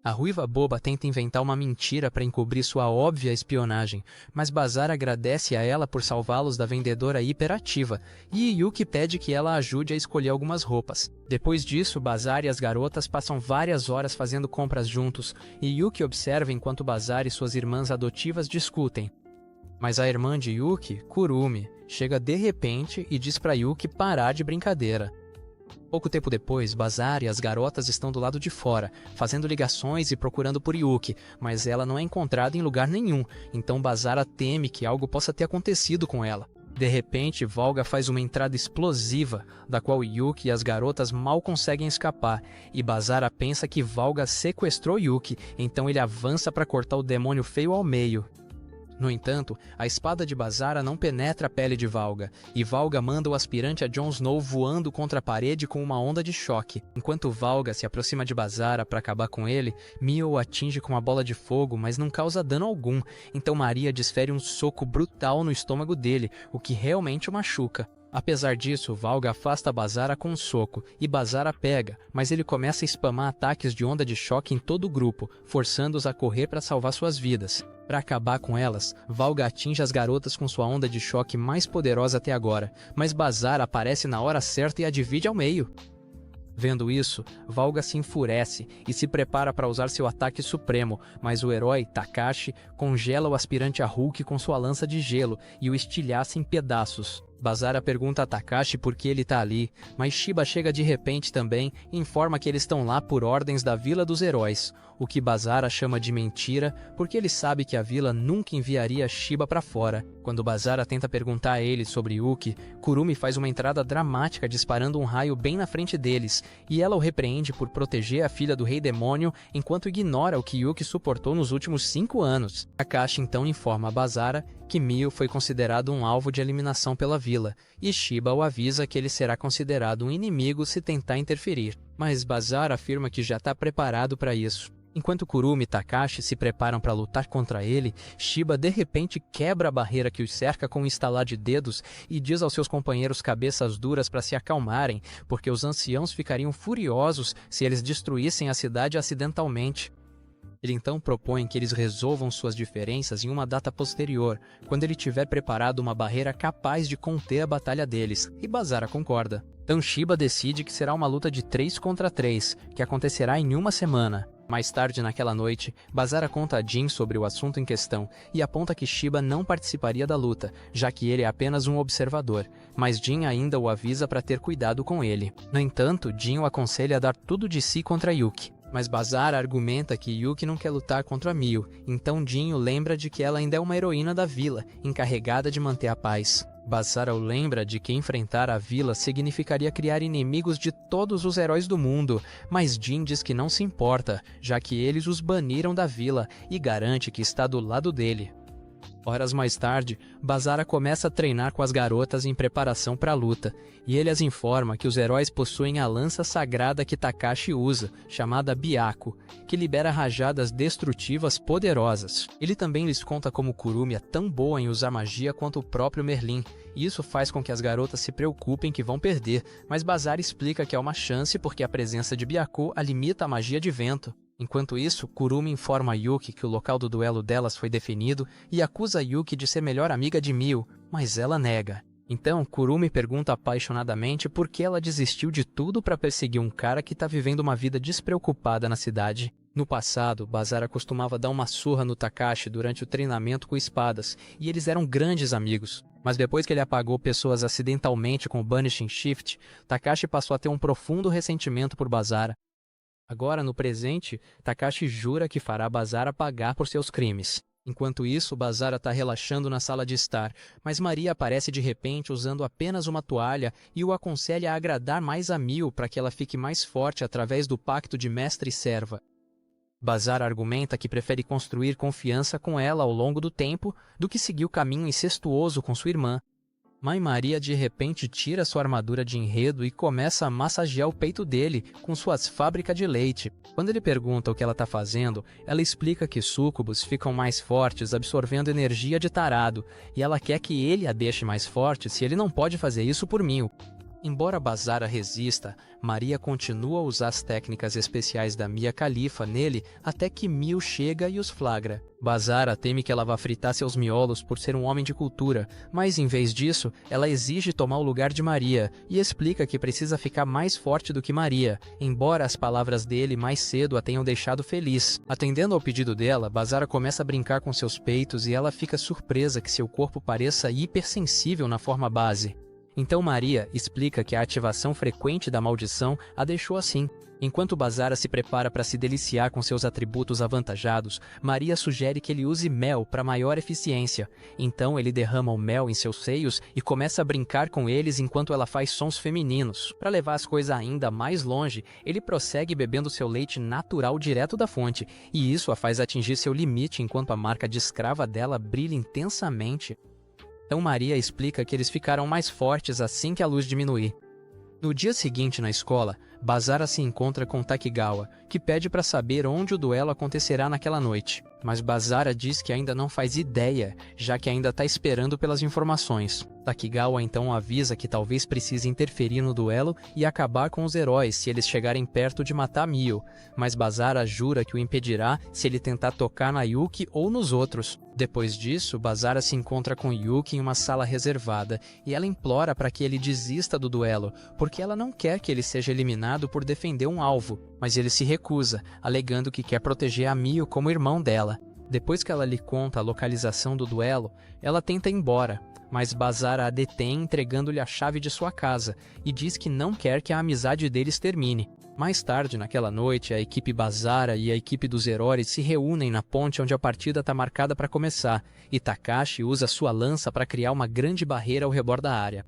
A ruiva boba tenta inventar uma mentira para encobrir sua óbvia espionagem, mas Bazara agradece a ela por salvá-los da vendedora hiperativa, e Yuki pede que ela ajude a escolher algumas roupas. Depois disso, Bazara e as garotas passam várias horas fazendo compras juntos, e Yuki observa enquanto Bazara e suas irmãs adotivas discutem. Mas a irmã de Yuki, Kurumi, chega de repente e diz para Yuki parar de brincadeira. Pouco tempo depois, Bazara e as garotas estão do lado de fora, fazendo ligações e procurando por Yuki, mas ela não é encontrada em lugar nenhum, então Bazara teme que algo possa ter acontecido com ela. De repente, Valga faz uma entrada explosiva, da qual Yuki e as garotas mal conseguem escapar, e Bazara pensa que Valga sequestrou Yuki, então ele avança para cortar o demônio feio ao meio. No entanto, a espada de Bazara não penetra a pele de Valga, e Valga manda o aspirante a Jon Snow voando contra a parede com uma onda de choque. Enquanto Valga se aproxima de Bazara para acabar com ele, Mia o atinge com uma bola de fogo, mas não causa dano algum, então Maria desfere um soco brutal no estômago dele, o que realmente o machuca. Apesar disso, Valga afasta Bazara com um soco, e Bazara pega, mas ele começa a spamar ataques de onda de choque em todo o grupo, forçando-os a correr para salvar suas vidas. Para acabar com elas, Valga atinge as garotas com sua onda de choque mais poderosa até agora, mas Bazara aparece na hora certa e a divide ao meio. Vendo isso, Valga se enfurece e se prepara para usar seu ataque supremo, mas o herói, Takashi, congela o aspirante a Hulk com sua lança de gelo e o estilhaça em pedaços. Bazara pergunta a Takashi por que ele tá ali, mas Shiba chega de repente também e informa que eles estão lá por ordens da Vila dos Heróis, o que Bazara chama de mentira porque ele sabe que a vila nunca enviaria Shiba para fora. Quando Bazara tenta perguntar a ele sobre Yuki, Kurumi faz uma entrada dramática disparando um raio bem na frente deles, e ela o repreende por proteger a filha do Rei Demônio enquanto ignora o que Yuki suportou nos últimos 5 anos. Takashi então informa a Bazara que Mio foi considerado um alvo de eliminação pela vila, e Shiba o avisa que ele será considerado um inimigo se tentar interferir. Mas Bazar afirma que já está preparado para isso. Enquanto Kurumi e Takashi se preparam para lutar contra ele, Shiba de repente quebra a barreira que os cerca com um estalar de dedos e diz aos seus companheiros cabeças duras para se acalmarem, porque os anciãos ficariam furiosos se eles destruíssem a cidade acidentalmente. Ele então propõe que eles resolvam suas diferenças em uma data posterior, quando ele tiver preparado uma barreira capaz de conter a batalha deles, e Bazara concorda. Então Shiba decide que será uma luta de 3 contra 3, que acontecerá em uma semana. Mais tarde naquela noite, Bazara conta a Jin sobre o assunto em questão e aponta que Shiba não participaria da luta, já que ele é apenas um observador, mas Jin ainda o avisa para ter cuidado com ele. No entanto, Jin o aconselha a dar tudo de si contra Yuki. Mas Bazara argumenta que Yuki não quer lutar contra Mio, então Jin o lembra de que ela ainda é uma heroína da vila, encarregada de manter a paz. Bazara o lembra de que enfrentar a vila significaria criar inimigos de todos os heróis do mundo, mas Jin diz que não se importa, já que eles os baniram da vila e garante que está do lado dele. Horas mais tarde, Bazara começa a treinar com as garotas em preparação para a luta, e ele as informa que os heróis possuem a lança sagrada que Takashi usa, chamada Byaku, que libera rajadas destrutivas poderosas. Ele também lhes conta como Kurumi é tão boa em usar magia quanto o próprio Merlin, e isso faz com que as garotas se preocupem que vão perder, mas Bazara explica que é uma chance porque a presença de Byaku a limita a magia de vento. Enquanto isso, Kurumi informa a Yuki que o local do duelo delas foi definido e acusa a Yuki de ser melhor amiga de Mio, mas ela nega. Então, Kurumi pergunta apaixonadamente por que ela desistiu de tudo para perseguir um cara que está vivendo uma vida despreocupada na cidade. No passado, Bazara costumava dar uma surra no Takashi durante o treinamento com espadas, e eles eram grandes amigos. Mas depois que ele apagou pessoas acidentalmente com o Banishing Shift, Takashi passou a ter um profundo ressentimento por Bazara. Agora, no presente, Takashi jura que fará Bazara pagar por seus crimes. Enquanto isso, Bazara está relaxando na sala de estar, mas Maria aparece de repente usando apenas uma toalha e o aconselha a agradar mais a Mio para que ela fique mais forte através do pacto de mestre e serva. Bazara argumenta que prefere construir confiança com ela ao longo do tempo do que seguir o caminho incestuoso com sua irmã. Mãe Maria de repente tira sua armadura de enredo e começa a massagear o peito dele com suas fábricas de leite. Quando ele pergunta o que ela está fazendo, ela explica que súcubos ficam mais fortes absorvendo energia de tarado, e ela quer que ele a deixe mais forte se ele não pode fazer isso por Mio. Embora Bazara resista, Maria continua a usar as técnicas especiais da Mia Khalifa nele até que Mio chega e os flagra. Bazara teme que ela vá fritar seus miolos por ser um homem de cultura, mas em vez disso, ela exige tomar o lugar de Maria e explica que precisa ficar mais forte do que Maria, embora as palavras dele mais cedo a tenham deixado feliz. Atendendo ao pedido dela, Bazara começa a brincar com seus peitos e ela fica surpresa que seu corpo pareça hipersensível na forma base. Então Maria explica que a ativação frequente da maldição a deixou assim. Enquanto Bazara se prepara para se deliciar com seus atributos avantajados, Maria sugere que ele use mel para maior eficiência. Então ele derrama o mel em seus seios e começa a brincar com eles enquanto ela faz sons femininos. Para levar as coisas ainda mais longe, ele prossegue bebendo seu leite natural direto da fonte, e isso a faz atingir seu limite enquanto a marca de escrava dela brilha intensamente. Então Maria explica que eles ficaram mais fortes assim que a luz diminuir. No dia seguinte na escola, Bazara se encontra com Takigawa, que pede para saber onde o duelo acontecerá naquela noite. Mas Bazara diz que ainda não faz ideia, já que ainda está esperando pelas informações. Takigawa então avisa que talvez precise interferir no duelo e acabar com os heróis se eles chegarem perto de matar Mio, mas Bazara jura que o impedirá se ele tentar tocar na Yuki ou nos outros. Depois disso, Bazara se encontra com Yuki em uma sala reservada e ela implora para que ele desista do duelo, porque ela não quer que ele seja eliminado por defender um alvo, mas ele se recusa, alegando que quer proteger a Mio como irmão dela. Depois que ela lhe conta a localização do duelo, ela tenta ir embora, mas Bazara a detém entregando-lhe a chave de sua casa e diz que não quer que a amizade deles termine. Mais tarde, naquela noite, a equipe Bazara e a equipe dos heróis se reúnem na ponte onde a partida está marcada para começar, e Takashi usa sua lança para criar uma grande barreira ao redor da área.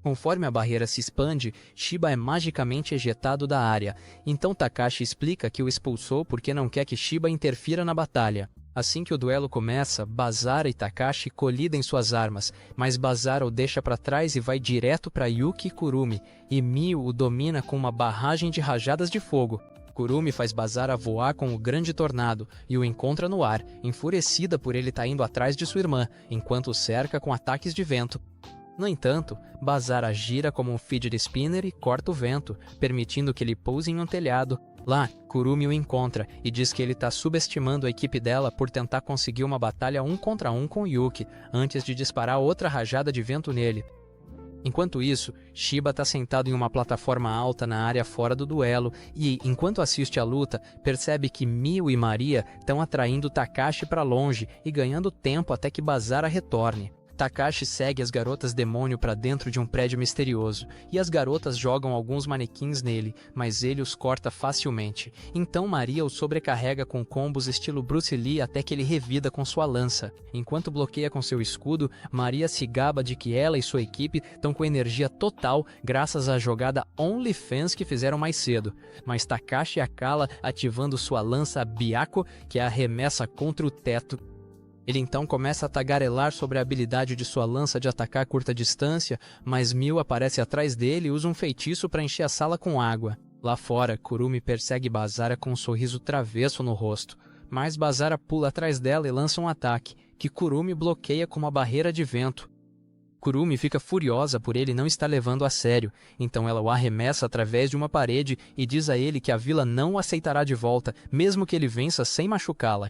Conforme a barreira se expande, Shiba é magicamente ejetado da área, então Takashi explica que o expulsou porque não quer que Shiba interfira na batalha. Assim que o duelo começa, Basara e Takashi colidem suas armas, mas Basara o deixa para trás e vai direto para Yuki e Kurumi, e Mio o domina com uma barragem de rajadas de fogo. Kurumi faz Basara voar com o grande tornado e o encontra no ar, enfurecida por ele estar indo atrás de sua irmã, enquanto o cerca com ataques de vento. No entanto, Basara gira como um fidget spinner e corta o vento, permitindo que ele pouse em um telhado. Lá, Kurumi o encontra e diz que ele está subestimando a equipe dela por tentar conseguir uma batalha 1 contra 1 com Yuki, antes de disparar outra rajada de vento nele. Enquanto isso, Shiba está sentado em uma plataforma alta na área fora do duelo e, enquanto assiste a luta, percebe que Mio e Maria estão atraindo Takashi para longe e ganhando tempo até que Basara retorne. Takashi segue as garotas demônio para dentro de um prédio misterioso, e as garotas jogam alguns manequins nele, mas ele os corta facilmente. Então Maria o sobrecarrega com combos estilo Bruce Lee até que ele revida com sua lança. Enquanto bloqueia com seu escudo, Maria se gaba de que ela e sua equipe estão com energia total graças à jogada OnlyFans que fizeram mais cedo. Mas Takashi a cala ativando sua lança Byakko, que a arremessa contra o teto. Ele então começa a tagarelar sobre a habilidade de sua lança de atacar a curta distância, mas Mio aparece atrás dele e usa um feitiço para encher a sala com água. Lá fora, Kurumi persegue Basara com um sorriso travesso no rosto, mas Basara pula atrás dela e lança um ataque, que Kurumi bloqueia com uma barreira de vento. Kurumi fica furiosa por ele não estar levando a sério, então ela o arremessa através de uma parede e diz a ele que a vila não o aceitará de volta, mesmo que ele vença sem machucá-la.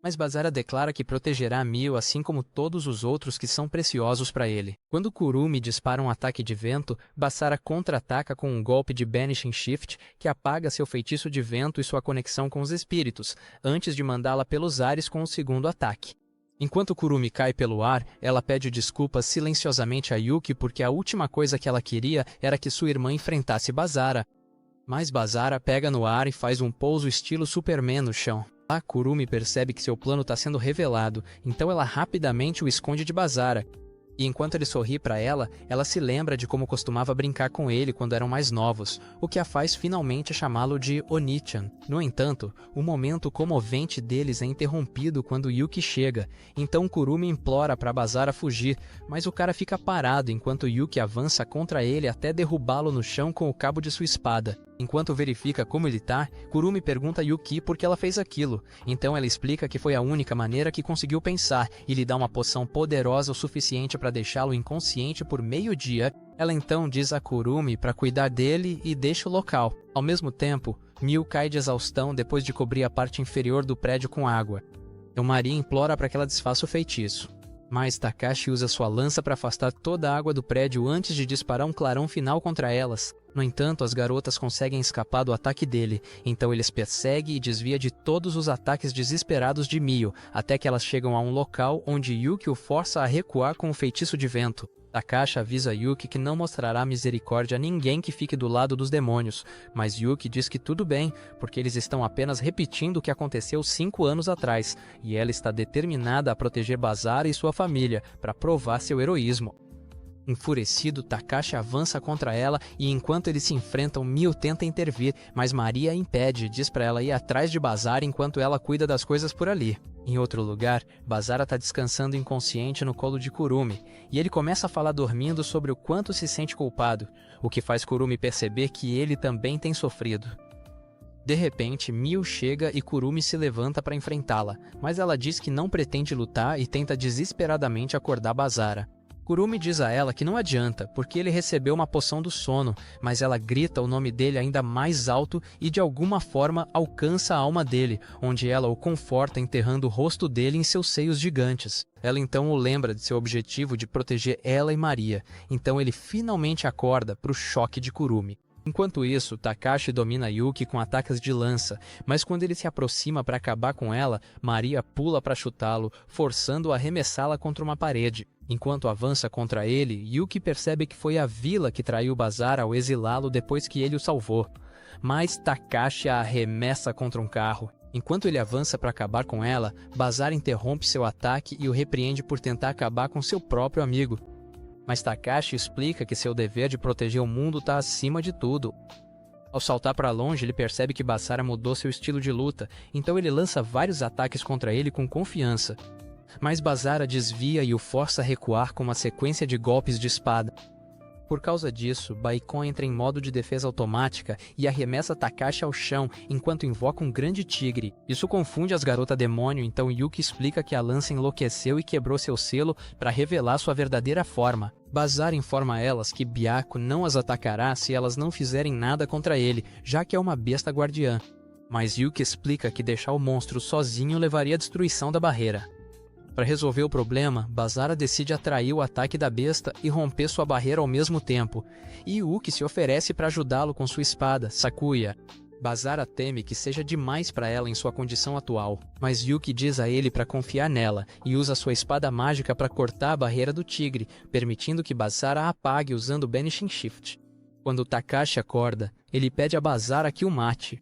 Mas Basara declara que protegerá Mio assim como todos os outros que são preciosos para ele. Quando Kurumi dispara um ataque de vento, Basara contra-ataca com um golpe de Banishing Shift que apaga seu feitiço de vento e sua conexão com os espíritos, antes de mandá-la pelos ares com o segundo ataque. Enquanto Kurumi cai pelo ar, ela pede desculpas silenciosamente a Yuki porque a última coisa que ela queria era que sua irmã enfrentasse Basara. Mas Basara pega no ar e faz um pouso estilo Superman no chão. Lá, Kurumi percebe que seu plano está sendo revelado, então ela rapidamente o esconde de Basara. E enquanto ele sorri para ela, ela se lembra de como costumava brincar com ele quando eram mais novos, o que a faz finalmente chamá-lo de Oni-chan. No entanto, o momento comovente deles é interrompido quando Yuki chega, então Kurumi implora para Basara fugir, mas o cara fica parado enquanto Yuki avança contra ele até derrubá-lo no chão com o cabo de sua espada. Enquanto verifica como ele tá, Kurumi pergunta a Yuki por que ela fez aquilo. Então ela explica que foi a única maneira que conseguiu pensar e lhe dá uma poção poderosa o suficiente para deixá-lo inconsciente por meio-dia. Ela então diz a Kurumi para cuidar dele e deixa o local. Ao mesmo tempo, Mio cai de exaustão depois de cobrir a parte inferior do prédio com água. Então Maria implora para que ela desfaça o feitiço. Mas Takashi usa sua lança para afastar toda a água do prédio antes de disparar um clarão final contra elas. No entanto, as garotas conseguem escapar do ataque dele, então eles perseguem e desvia de todos os ataques desesperados de Mio, até que elas chegam a um local onde Yuki o força a recuar com o feitiço de vento. Takashi avisa Yuki que não mostrará misericórdia a ninguém que fique do lado dos demônios, mas Yuki diz que tudo bem, porque eles estão apenas repetindo o que aconteceu 5 anos atrás, e ela está determinada a proteger Basara e sua família, para provar seu heroísmo. Enfurecido, Takashi avança contra ela e enquanto eles se enfrentam, Mio tenta intervir, mas Maria a impede e diz para ela ir atrás de Basara enquanto ela cuida das coisas por ali. Em outro lugar, Basara está descansando inconsciente no colo de Kurumi, e ele começa a falar dormindo sobre o quanto se sente culpado, o que faz Kurumi perceber que ele também tem sofrido. De repente, Mio chega e Kurumi se levanta para enfrentá-la, mas ela diz que não pretende lutar e tenta desesperadamente acordar Basara. Kurumi diz a ela que não adianta, porque ele recebeu uma poção do sono, mas ela grita o nome dele ainda mais alto e de alguma forma alcança a alma dele, onde ela o conforta enterrando o rosto dele em seus seios gigantes. Ela então o lembra de seu objetivo de proteger ela e Maria, então ele finalmente acorda para o choque de Kurumi. Enquanto isso, Takashi domina Yuki com ataques de lança, mas quando ele se aproxima para acabar com ela, Maria pula para chutá-lo, forçando-o a arremessá-la contra uma parede. Enquanto avança contra ele, Yuki percebe que foi a vila que traiu Basara ao exilá-lo depois que ele o salvou. Mas Takashi a arremessa contra um carro. Enquanto ele avança para acabar com ela, Basara interrompe seu ataque e o repreende por tentar acabar com seu próprio amigo. Mas Takashi explica que seu dever de proteger o mundo está acima de tudo. Ao saltar para longe, ele percebe que Basara mudou seu estilo de luta, então ele lança vários ataques contra ele com confiança. Mas Basara desvia e o força a recuar com uma sequência de golpes de espada. Por causa disso, Baikon entra em modo de defesa automática e arremessa Takashi ao chão enquanto invoca um grande tigre. Isso confunde as garotas demônio, então Yuki explica que a lança enlouqueceu e quebrou seu selo para revelar sua verdadeira forma. Basara informa elas que Byakko não as atacará se elas não fizerem nada contra ele, já que é uma besta guardiã. Mas Yuki explica que deixar o monstro sozinho levaria à destruição da barreira. Para resolver o problema, Basara decide atrair o ataque da besta e romper sua barreira ao mesmo tempo. E Yuki se oferece para ajudá-lo com sua espada, Sakuya. Basara teme que seja demais para ela em sua condição atual, mas Yuki diz a ele para confiar nela e usa sua espada mágica para cortar a barreira do tigre, permitindo que Basara a apague usando o Banishing Shift. Quando Takashi acorda, ele pede a Basara que o mate,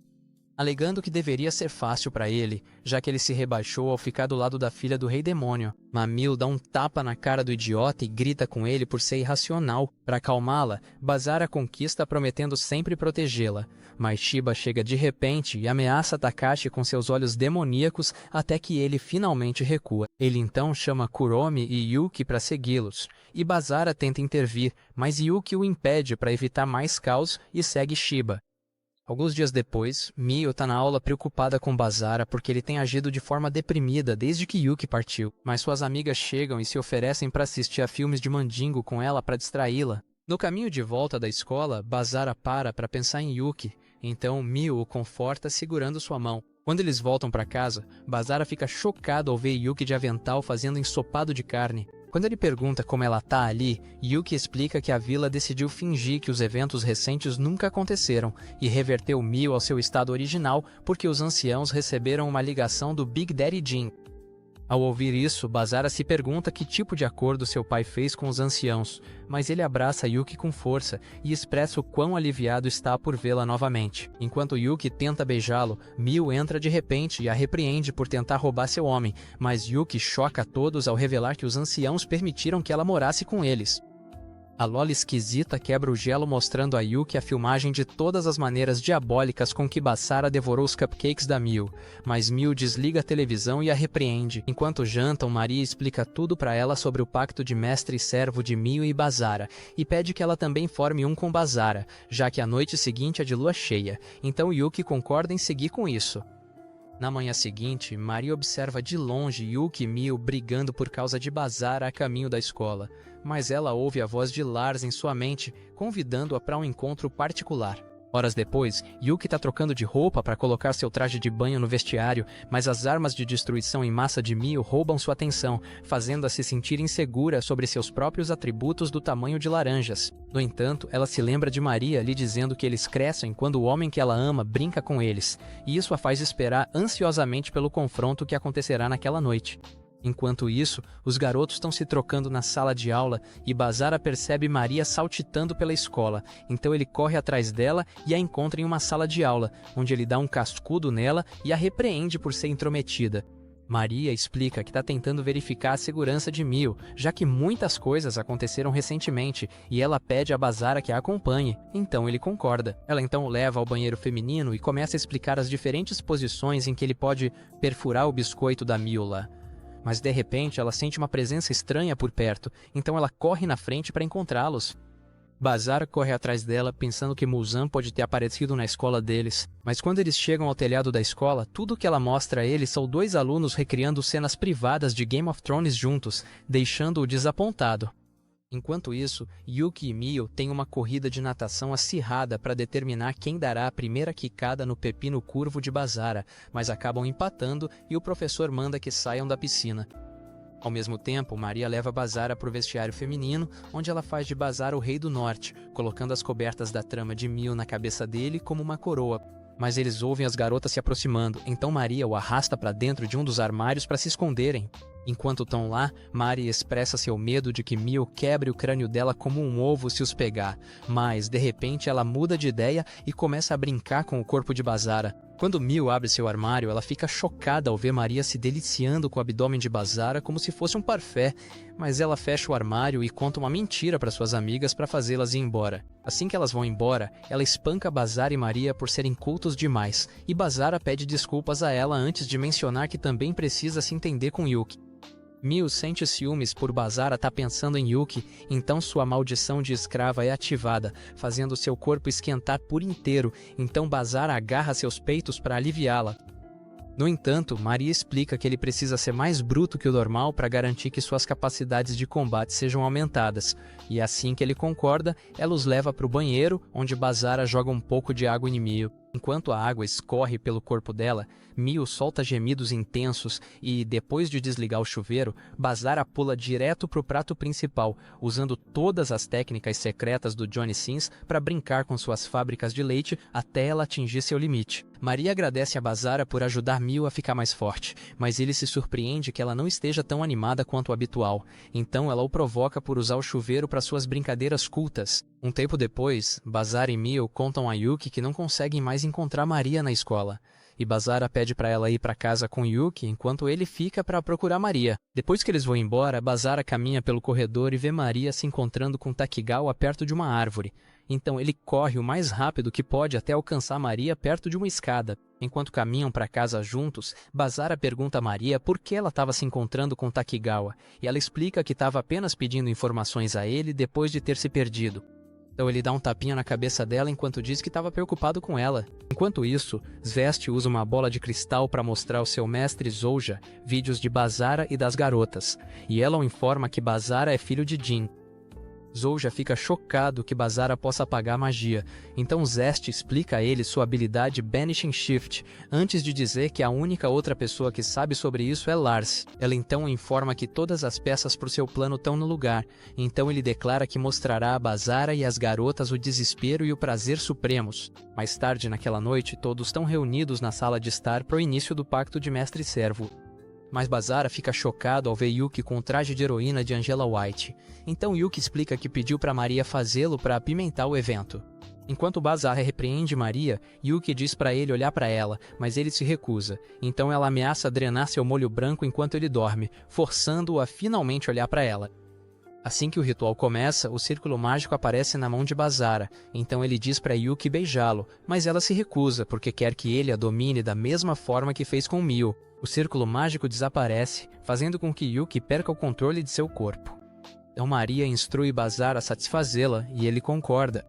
alegando que deveria ser fácil para ele, já que ele se rebaixou ao ficar do lado da filha do Rei Demônio. Mamil dá um tapa na cara do idiota e grita com ele por ser irracional. Para acalmá-la, Basara conquista prometendo sempre protegê-la, mas Shiba chega de repente e ameaça Takashi com seus olhos demoníacos até que ele finalmente recua. Ele então chama Kuromi e Yuki para segui-los, e Basara tenta intervir, mas Yuki o impede para evitar mais caos e segue Shiba. Alguns dias depois, Mio está na aula preocupada com Basara porque ele tem agido de forma deprimida desde que Yuki partiu, mas suas amigas chegam e se oferecem para assistir a filmes de mandingo com ela para distraí-la. No caminho de volta da escola, Basara para pensar em Yuki, então Mio o conforta segurando sua mão. Quando eles voltam para casa, Basara fica chocado ao ver Yuki de avental fazendo ensopado de carne. Quando ele pergunta como ela tá ali, Yuki explica que a vila decidiu fingir que os eventos recentes nunca aconteceram e reverteu Mio ao seu estado original porque os anciãos receberam uma ligação do Big Daddy Jin. Ao ouvir isso, Basara se pergunta que tipo de acordo seu pai fez com os anciãos, mas ele abraça Yuki com força e expressa o quão aliviado está por vê-la novamente. Enquanto Yuki tenta beijá-lo, Mio entra de repente e a repreende por tentar roubar seu homem, mas Yuki choca a todos ao revelar que os anciãos permitiram que ela morasse com eles. A Lola esquisita quebra o gelo mostrando a Yuki a filmagem de todas as maneiras diabólicas com que Basara devorou os cupcakes da Mio, mas Mio desliga a televisão e a repreende. Enquanto jantam, Maria explica tudo para ela sobre o pacto de mestre e servo de Mio e Basara, e pede que ela também forme um com Basara, já que a noite seguinte é de lua cheia, então Yuki concorda em seguir com isso. Na manhã seguinte, Maria observa de longe Yuki e Mio brigando por causa de Basara a caminho da escola, mas ela ouve a voz de Lars em sua mente, convidando-a para um encontro particular. Horas depois, Yuki está trocando de roupa para colocar seu traje de banho no vestiário, mas as armas de destruição em massa de Mio roubam sua atenção, fazendo-a se sentir insegura sobre seus próprios atributos do tamanho de laranjas. No entanto, ela se lembra de Maria lhe dizendo que eles crescem quando o homem que ela ama brinca com eles, e isso a faz esperar ansiosamente pelo confronto que acontecerá naquela noite. Enquanto isso, os garotos estão se trocando na sala de aula e Basara percebe Maria saltitando pela escola, então ele corre atrás dela e a encontra em uma sala de aula, onde ele dá um cascudo nela e a repreende por ser intrometida. Maria explica que está tentando verificar a segurança de Mio, já que muitas coisas aconteceram recentemente, e ela pede a Basara que a acompanhe, então ele concorda. Ela então o leva ao banheiro feminino e começa a explicar as diferentes posições em que ele pode perfurar o biscoito da Mio lá. Mas de repente ela sente uma presença estranha por perto, então ela corre na frente para encontrá-los. Basara corre atrás dela pensando que Muzan pode ter aparecido na escola deles, mas quando eles chegam ao telhado da escola, tudo que ela mostra a eles são dois alunos recriando cenas privadas de Game of Thrones juntos, deixando-o desapontado. Enquanto isso, Yuki e Mio têm uma corrida de natação acirrada para determinar quem dará a primeira quicada no pepino curvo de Basara, mas acabam empatando e o professor manda que saiam da piscina. Ao mesmo tempo, Maria leva Basara para o vestiário feminino, onde ela faz de Basara o Rei do Norte, colocando as cobertas da trama de Mio na cabeça dele como uma coroa. Mas eles ouvem as garotas se aproximando, então Maria o arrasta para dentro de um dos armários para se esconderem. Enquanto estão lá, Mari expressa seu medo de que Mio quebre o crânio dela como um ovo se os pegar, mas, de repente, ela muda de ideia e começa a brincar com o corpo de Basara. Quando Mio abre seu armário, ela fica chocada ao ver Maria se deliciando com o abdômen de Basara como se fosse um parfait, mas ela fecha o armário e conta uma mentira para suas amigas para fazê-las ir embora. Assim que elas vão embora, ela espanca Basara e Maria por serem cultos demais, e Basara pede desculpas a ela antes de mencionar que também precisa se entender com Yuki. Mio sente ciúmes por Basara estar pensando em Yuki, então sua maldição de escrava é ativada, fazendo seu corpo esquentar por inteiro, então Basara agarra seus peitos para aliviá-la. No entanto, Maria explica que ele precisa ser mais bruto que o normal para garantir que suas capacidades de combate sejam aumentadas, e assim que ele concorda, ela os leva para o banheiro, onde Basara joga um pouco de água em Mio. Enquanto a água escorre pelo corpo dela, Mio solta gemidos intensos e, depois de desligar o chuveiro, Basara pula direto para o prato principal, usando todas as técnicas secretas do Johnny Sins para brincar com suas fábricas de leite até ela atingir seu limite. Maria agradece a Basara por ajudar Mio a ficar mais forte, mas ele se surpreende que ela não esteja tão animada quanto o habitual, então ela o provoca por usar o chuveiro para suas brincadeiras cultas. Um tempo depois, Basara e Mio contam a Yuki que não conseguem mais encontrar Maria na escola, e Basara pede para ela ir para casa com Yuki enquanto ele fica para procurar Maria. Depois que eles vão embora, Basara caminha pelo corredor e vê Maria se encontrando com Takigawa perto de uma árvore. Então ele corre o mais rápido que pode até alcançar Maria perto de uma escada. Enquanto caminham para casa juntos, Basara pergunta a Maria por que ela estava se encontrando com Takigawa, e ela explica que estava apenas pedindo informações a ele depois de ter se perdido. Então ele dá um tapinha na cabeça dela enquanto diz que estava preocupado com ela. Enquanto isso, Zvest usa uma bola de cristal para mostrar ao seu mestre Zouja vídeos de Basara e das garotas, e ela o informa que Basara é filho de Jin. Zouja fica chocado que Basara possa apagar a magia, então Zest explica a ele sua habilidade Banishing Shift, antes de dizer que a única outra pessoa que sabe sobre isso é Lars. Ela então informa que todas as peças para o seu plano estão no lugar, então ele declara que mostrará a Basara e as garotas o desespero e o prazer supremos. Mais tarde naquela noite, todos estão reunidos na sala de estar para o início do pacto de mestre e servo. Mas Basara fica chocado ao ver Yuki com o traje de heroína de Angela White. Então Yuki explica que pediu para Maria fazê-lo para apimentar o evento. Enquanto Basara repreende Maria, Yuki diz para ele olhar para ela, mas ele se recusa. Então ela ameaça drenar seu molho branco enquanto ele dorme, forçando-o a finalmente olhar para ela. Assim que o ritual começa, o círculo mágico aparece na mão de Basara, então ele diz para Yuki beijá-lo, mas ela se recusa porque quer que ele a domine da mesma forma que fez com Mio. O círculo mágico desaparece, fazendo com que Yuki perca o controle de seu corpo. Então Maria instrui Basara a satisfazê-la e ele concorda.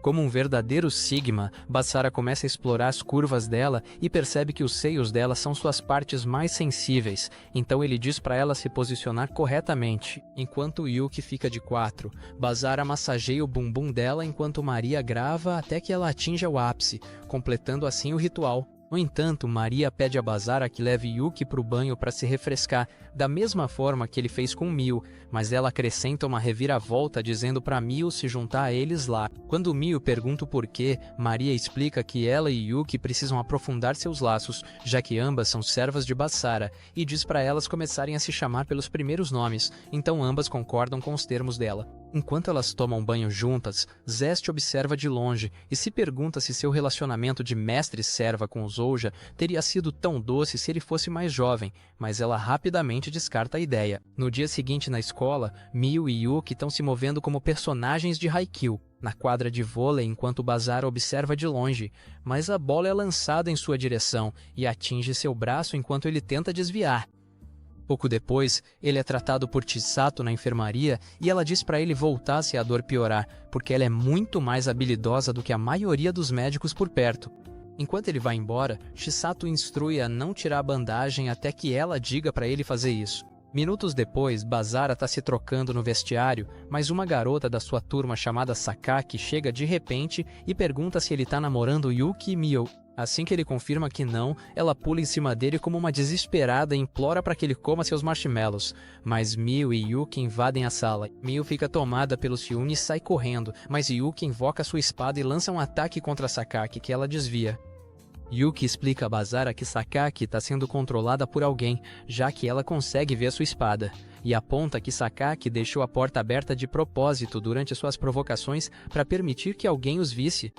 Como um verdadeiro Sigma, Basara começa a explorar as curvas dela e percebe que os seios dela são suas partes mais sensíveis, então ele diz para ela se posicionar corretamente. Enquanto Yuki fica de 4, Basara massageia o bumbum dela enquanto Maria grava até que ela atinja o ápice, completando assim o ritual. No entanto, Maria pede a Basara que leve Yuki para o banho para se refrescar, da mesma forma que ele fez com Mio, mas ela acrescenta uma reviravolta dizendo para Mio se juntar a eles lá. Quando Mio pergunta o porquê, Maria explica que ela e Yuki precisam aprofundar seus laços, já que ambas são servas de Basara, e diz para elas começarem a se chamar pelos primeiros nomes, então ambas concordam com os termos dela. Enquanto elas tomam banho juntas, Zest observa de longe e se pergunta se seu relacionamento de mestre-serva com Zouja teria sido tão doce se ele fosse mais jovem, mas ela rapidamente descarta a ideia. No dia seguinte na escola, Mio e Yuki estão se movendo como personagens de Haikyuu, na quadra de vôlei enquanto Basara observa de longe, mas a bola é lançada em sua direção e atinge seu braço enquanto ele tenta desviar. Pouco depois, ele é tratado por Chisato na enfermaria e ela diz para ele voltar se a dor piorar, porque ela é muito mais habilidosa do que a maioria dos médicos por perto. Enquanto ele vai embora, Chisato instrui a não tirar a bandagem até que ela diga para ele fazer isso. Minutos depois, Basara está se trocando no vestiário, mas uma garota da sua turma chamada Sakaki chega de repente e pergunta se ele está namorando Yuki e Mio. Assim que ele confirma que não, ela pula em cima dele como uma desesperada e implora para que ele coma seus marshmallows. Mas Mio e Yuki invadem a sala. Mio fica tomada pelo ciúme e sai correndo, mas Yuki invoca sua espada e lança um ataque contra Sakaki, que ela desvia. Yuki explica a Bazara que Sakaki está sendo controlada por alguém, já que ela consegue ver sua espada, e aponta que Sakaki deixou a porta aberta de propósito durante suas provocações para permitir que alguém os visse.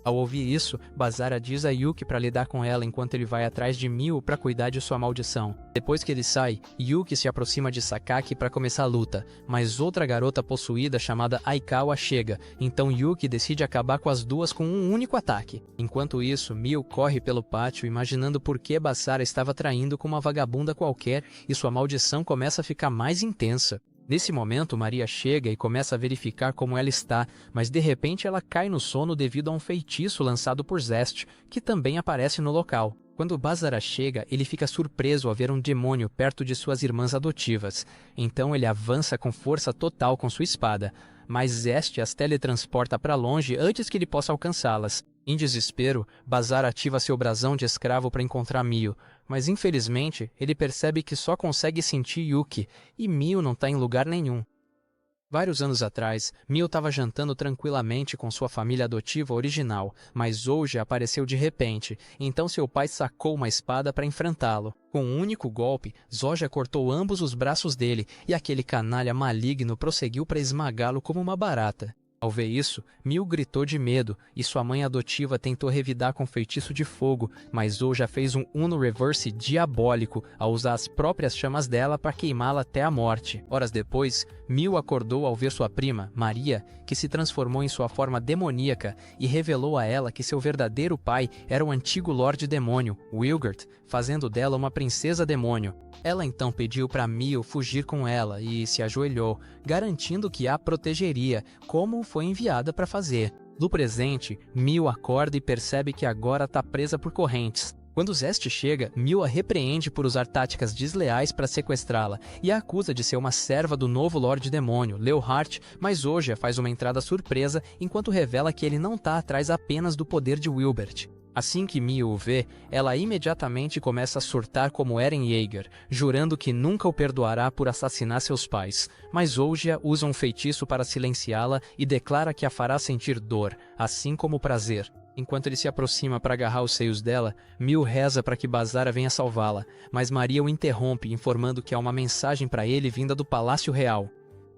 Ao ouvir isso, Bazara diz a Yuki para lidar com ela enquanto ele vai atrás de Mio para cuidar de sua maldição. Depois que ele sai, Yuki se aproxima de Sakaki para começar a luta, mas outra garota possuída chamada Aikawa chega, então Yuki decide acabar com as duas com um único ataque. Enquanto isso, Mio corre pelo pátio imaginando por que Bazara estava traindo com uma vagabunda qualquer e sua maldição começa a ficar mais intensa. Nesse momento, Maria chega e começa a verificar como ela está, mas de repente ela cai no sono devido a um feitiço lançado por Zest, que também aparece no local. Quando Bazara chega, ele fica surpreso ao ver um demônio perto de suas irmãs adotivas. Então ele avança com força total com sua espada, mas Zest as teletransporta para longe antes que ele possa alcançá-las. Em desespero, Bazara ativa seu brasão de escravo para encontrar Mio, mas infelizmente ele percebe que só consegue sentir Yuki, e Mio não está em lugar nenhum. Vários anos atrás, Mio estava jantando tranquilamente com sua família adotiva original, mas Zouja apareceu de repente, então seu pai sacou uma espada para enfrentá-lo. Com um único golpe, Zouja cortou ambos os braços dele, e aquele canalha maligno prosseguiu para esmagá-lo como uma barata. Ao ver isso, Mio gritou de medo e sua mãe adotiva tentou revidar com feitiço de fogo, mas Zouja fez um Uno Reverse diabólico ao usar as próprias chamas dela para queimá-la até a morte. Horas depois, Mio acordou ao ver sua prima, Maria, que se transformou em sua forma demoníaca e revelou a ela que seu verdadeiro pai era o antigo Lorde Demônio, Wilgert, fazendo dela uma princesa demônio. Ela então pediu para Mio fugir com ela e se ajoelhou, garantindo que a protegeria, como foi enviada para fazer. No presente, Mio acorda e percebe que agora está presa por correntes. Quando Zest chega, Mio a repreende por usar táticas desleais para sequestrá-la e a acusa de ser uma serva do novo Lorde Demônio, Leohart, mas Zouja faz uma entrada surpresa enquanto revela que ele não está atrás apenas do poder de Wilbert. Assim que Mio o vê, ela imediatamente começa a surtar como Eren Yeager, jurando que nunca o perdoará por assassinar seus pais. Mas Zouja usa um feitiço para silenciá-la e declara que a fará sentir dor, assim como prazer. Enquanto ele se aproxima para agarrar os seios dela, Mio reza para que Bazara venha salvá-la, mas Maria o interrompe, informando que há uma mensagem para ele vinda do Palácio Real.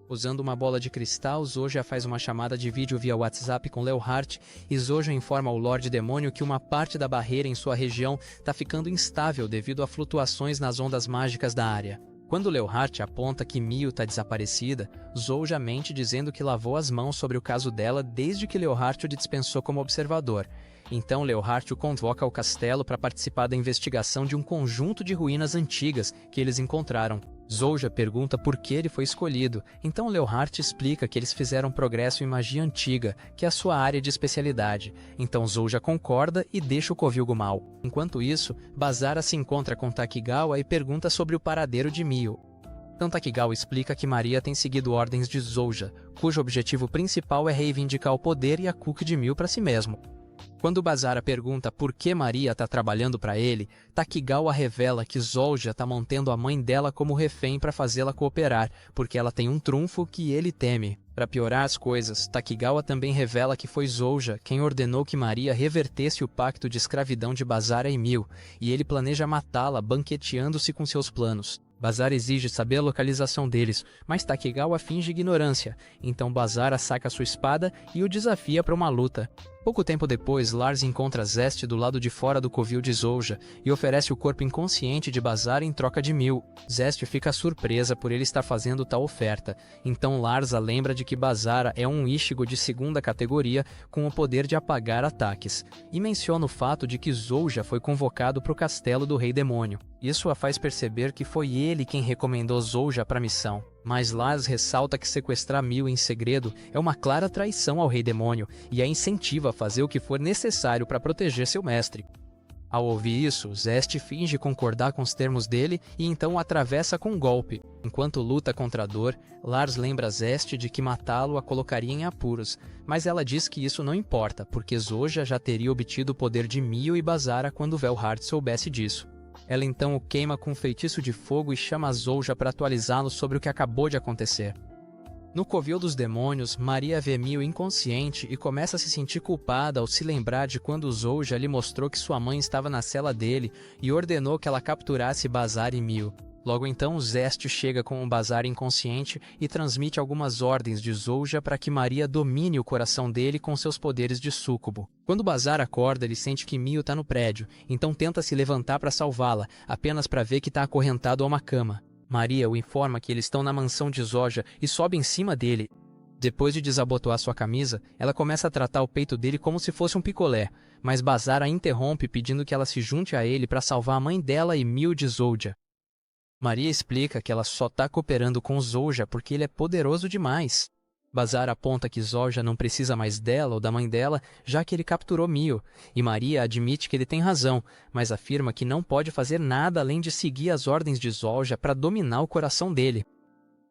Usando uma bola de cristal, Zouja faz uma chamada de vídeo via WhatsApp com Leohart e Zouja informa ao Lorde Demônio que uma parte da barreira em sua região está ficando instável devido a flutuações nas ondas mágicas da área. Quando Leohart aponta que Mio está desaparecida, Zouja mente dizendo que lavou as mãos sobre o caso dela desde que Leohart o dispensou como observador. Então Leohart o convoca ao castelo para participar da investigação de um conjunto de ruínas antigas que eles encontraram. Zouja pergunta por que ele foi escolhido, então Leohart explica que eles fizeram progresso em magia antiga, que é a sua área de especialidade. Então Zouja concorda e deixa o covil mal. Enquanto isso, Bazara se encontra com Takigawa e pergunta sobre o paradeiro de Mio. Então Takigawa explica que Maria tem seguido ordens de Zouja, cujo objetivo principal é reivindicar o poder e a Kuki de Mio para si mesmo. Quando Bazara pergunta por que Maria está trabalhando para ele, Takigawa revela que Zouja está mantendo a mãe dela como refém para fazê-la cooperar, porque ela tem um trunfo que ele teme. Para piorar as coisas, Takigawa também revela que foi Zouja quem ordenou que Maria revertesse o pacto de escravidão de Bazara e Mio, e ele planeja matá-la banqueteando-se com seus planos. Bazara exige saber a localização deles, mas Takigawa finge ignorância, então Bazara saca sua espada e o desafia para uma luta. Pouco tempo depois, Lars encontra Zest do lado de fora do covil de Zouja e oferece o corpo inconsciente de Bazara em troca de Mio. Zest fica surpresa por ele estar fazendo tal oferta, então Lars a lembra de que Bazara é um Ichigo de segunda categoria com o poder de apagar ataques, e menciona o fato de que Zouja foi convocado para o castelo do Rei Demônio. Isso a faz perceber que foi ele quem recomendou Zouja para a missão. Mas Lars ressalta que sequestrar Mio em segredo é uma clara traição ao Rei Demônio e a incentiva a fazer o que for necessário para proteger seu mestre. Ao ouvir isso, Zest finge concordar com os termos dele e então o atravessa com um golpe. Enquanto luta contra a dor, Lars lembra Zest de que matá-lo a colocaria em apuros, mas ela diz que isso não importa, porque Zouja já teria obtido o poder de Mio e Bazara quando Velhart soubesse disso. Ela então o queima com um feitiço de fogo e chama Zouja para atualizá-lo sobre o que acabou de acontecer. No covil dos demônios, Maria vê Mio inconsciente e começa a se sentir culpada ao se lembrar de quando Zolja lhe mostrou que sua mãe estava na cela dele e ordenou que ela capturasse Bazar e Mio. Logo então, Zest chega com o Bazar inconsciente e transmite algumas ordens de Zolja para que Maria domine o coração dele com seus poderes de súcubo. Quando Bazar acorda, ele sente que Mio está no prédio, então tenta se levantar para salvá-la, apenas para ver que está acorrentado a uma cama. Maria o informa que eles estão na mansão de Zolja e sobe em cima dele. Depois de desabotoar sua camisa, ela começa a tratar o peito dele como se fosse um picolé, mas Bazar a interrompe pedindo que ela se junte a ele para salvar a mãe dela e Mio de Zolja. Maria explica que ela só está cooperando com Zolja porque ele é poderoso demais. Bazar aponta que Zolja não precisa mais dela ou da mãe dela, já que ele capturou Mio, e Maria admite que ele tem razão, mas afirma que não pode fazer nada além de seguir as ordens de Zolja para dominar o coração dele.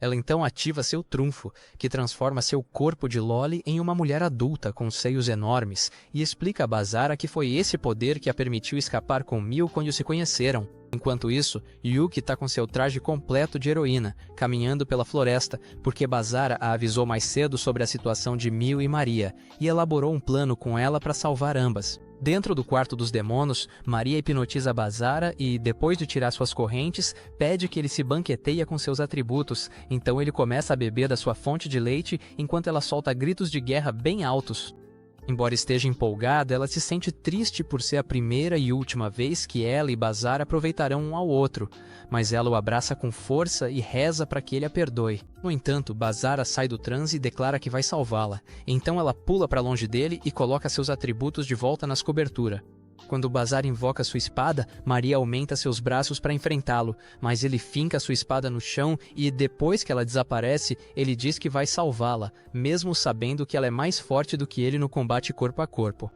Ela então ativa seu trunfo, que transforma seu corpo de Loli em uma mulher adulta com seios enormes, e explica a Bazara que foi esse poder que a permitiu escapar com Mio quando se conheceram. Enquanto isso, Yuki está com seu traje completo de heroína, caminhando pela floresta, porque Bazara a avisou mais cedo sobre a situação de Mio e Maria, e elaborou um plano com ela para salvar ambas. Dentro do quarto dos demônios, Maria hipnotiza Bazara e, depois de tirar suas correntes, pede que ele se banqueteie com seus atributos, então ele começa a beber da sua fonte de leite enquanto ela solta gritos de guerra bem altos. Embora esteja empolgada, ela se sente triste por ser a primeira e última vez que ela e Bazar aproveitarão um ao outro, mas ela o abraça com força e reza para que ele a perdoe. No entanto, Bazara sai do transe e declara que vai salvá-la, então ela pula para longe dele e coloca seus atributos de volta nas coberturas. Quando Bazar invoca sua espada, Maria aumenta seus braços para enfrentá-lo, mas ele finca sua espada no chão e, depois que ela desaparece, ele diz que vai salvá-la, mesmo sabendo que ela é mais forte do que ele no combate corpo a corpo.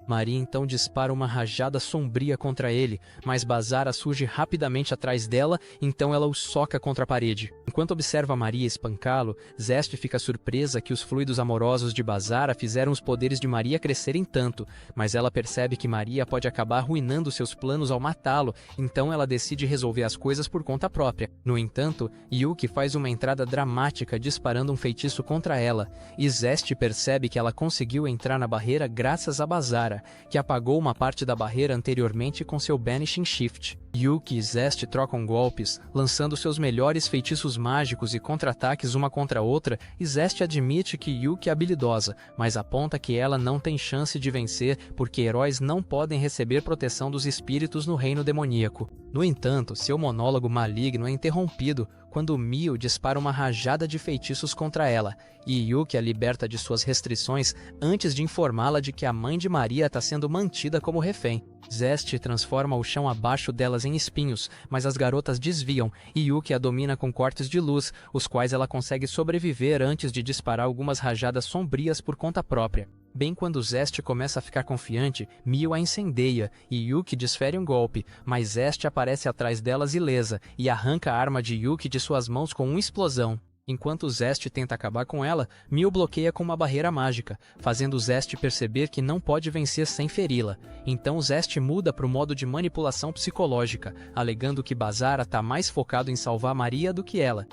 Maria então dispara uma rajada sombria contra ele, mas Bazara surge rapidamente atrás dela, então ela o soca contra a parede. Enquanto observa Maria espancá-lo, Zest fica surpresa que os fluidos amorosos de Bazara fizeram os poderes de Maria crescerem tanto, mas ela percebe que Maria pode acabar arruinando seus planos ao matá-lo, então ela decide resolver as coisas por conta própria. No entanto, Yuki faz uma entrada dramática disparando um feitiço contra ela, e Zest percebe que ela conseguiu entrar na barreira graças a Bazara, que apagou uma parte da barreira anteriormente com seu Banishing Shift. Yuki e Zest trocam golpes, lançando seus melhores feitiços mágicos e contra-ataques uma contra a outra, e Zest admite que Yuki é habilidosa, mas aponta que ela não tem chance de vencer porque heróis não podem receber proteção dos espíritos no reino demoníaco. No entanto, seu monólogo maligno é interrompido quando Mio dispara uma rajada de feitiços contra ela, e Yuki a liberta de suas restrições antes de informá-la de que a mãe de Maria está sendo mantida como refém. Zest transforma o chão abaixo delas em espinhos, mas as garotas desviam e Yuki a domina com cortes de luz, os quais ela consegue sobreviver antes de disparar algumas rajadas sombrias por conta própria. Bem quando Zest começa a ficar confiante, Mio a incendeia e Yuki desfere um golpe, mas Zest aparece atrás delas ilesa e arranca a arma de Yuki de suas mãos com uma explosão. Enquanto Zest tenta acabar com ela, Mio bloqueia com uma barreira mágica, fazendo Zest perceber que não pode vencer sem feri-la. Então Zest muda para o modo de manipulação psicológica, alegando que Bazara está mais focado em salvar Maria do que ela.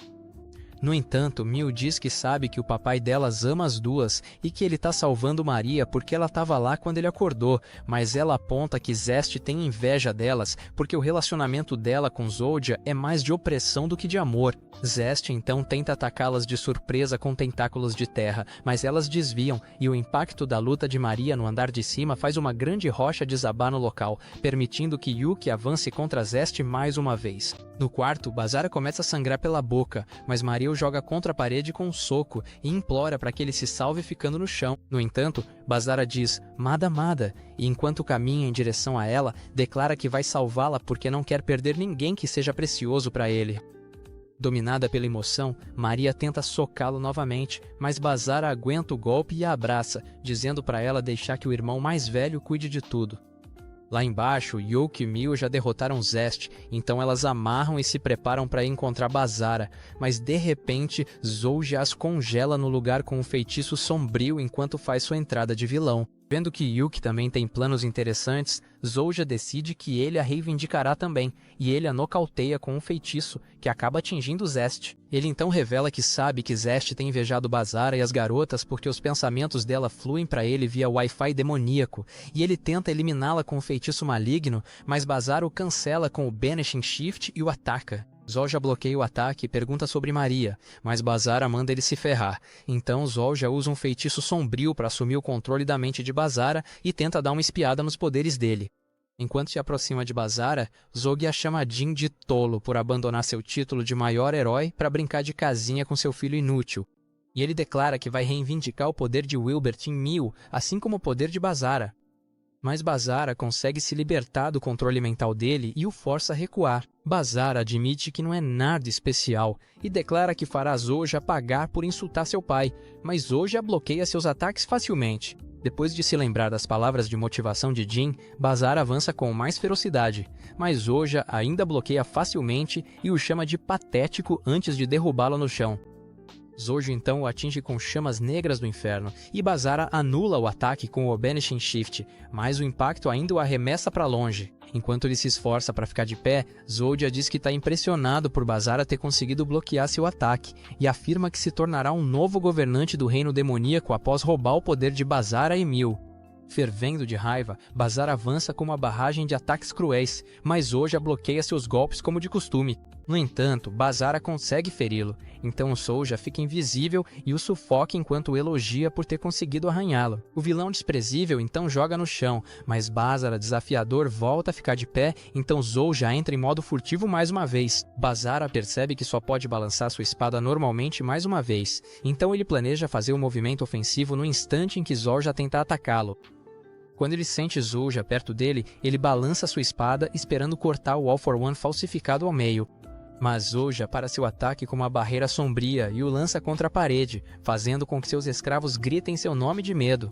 No entanto, Mio diz que sabe que o papai delas ama as duas e que ele está salvando Maria porque ela estava lá quando ele acordou, mas ela aponta que Zest tem inveja delas porque o relacionamento dela com Zolja é mais de opressão do que de amor. Zest então tenta atacá-las de surpresa com tentáculos de terra, mas elas desviam e o impacto da luta de Maria no andar de cima faz uma grande rocha desabar no local, permitindo que Yuki avance contra Zest mais uma vez. No quarto, Bazara começa a sangrar pela boca, mas Maria o joga contra a parede com um soco e implora para que ele se salve ficando no chão. No entanto, Bazara diz "Mada Mada", e enquanto caminha em direção a ela, declara que vai salvá-la porque não quer perder ninguém que seja precioso para ele. Dominada pela emoção, Maria tenta socá-lo novamente, mas Bazara aguenta o golpe e a abraça, dizendo para ela deixar que o irmão mais velho cuide de tudo. Lá embaixo, Yuki e Mio já derrotaram Zest, então elas amarram e se preparam para encontrar Bazara, mas de repente Zolja as congela no lugar com um feitiço sombrio enquanto faz sua entrada de vilão. Vendo que Yuki também tem planos interessantes, Zouja decide que ele a reivindicará também, e ele a nocauteia com um feitiço que acaba atingindo Zest. Ele então revela que sabe que Zest tem invejado Bazara e as garotas porque os pensamentos dela fluem para ele via Wi-Fi demoníaco, e ele tenta eliminá-la com um feitiço maligno, mas Bazara o cancela com o Banishing Shift e o ataca. Zouja bloqueia o ataque e pergunta sobre Maria, mas Bazara manda ele se ferrar. Então Zouja usa um feitiço sombrio para assumir o controle da mente de Bazara e tenta dar uma espiada nos poderes dele. Enquanto se aproxima de Bazara, Zogia chama Jin de tolo por abandonar seu título de maior herói para brincar de casinha com seu filho inútil. E ele declara que vai reivindicar o poder de Wilbert em Mil, assim como o poder de Bazara. Mas Bazara consegue se libertar do controle mental dele e o força a recuar. Bazara admite que não é nada especial e declara que fará Zouja pagar por insultar seu pai, mas Zouja bloqueia seus ataques facilmente. Depois de se lembrar das palavras de motivação de Jin, Bazara avança com mais ferocidade, mas Zouja ainda bloqueia facilmente e o chama de patético antes de derrubá-lo no chão. Zouja então o atinge com chamas negras do inferno, e Bazara anula o ataque com o Banishing Shift, mas o impacto ainda o arremessa para longe. Enquanto ele se esforça para ficar de pé, Zouja diz que está impressionado por Bazara ter conseguido bloquear seu ataque, e afirma que se tornará um novo governante do reino demoníaco após roubar o poder de Bazara e Mil. Fervendo de raiva, Bazara avança com uma barragem de ataques cruéis, mas Zouja bloqueia seus golpes como de costume. No entanto, Bazara consegue feri-lo, então Zouja fica invisível e o sufoca enquanto o elogia por ter conseguido arranhá-lo. O vilão desprezível então joga no chão, mas Bazara, desafiador, volta a ficar de pé, então Zouja entra em modo furtivo mais uma vez. Bazara percebe que só pode balançar sua espada normalmente mais uma vez, então ele planeja fazer o movimento ofensivo no instante em que Zouja tenta atacá-lo. Quando ele sente Zouja perto dele, ele balança sua espada esperando cortar o All for One falsificado ao meio. Mas Zouja para seu ataque com uma barreira sombria e o lança contra a parede, fazendo com que seus escravos gritem seu nome de medo.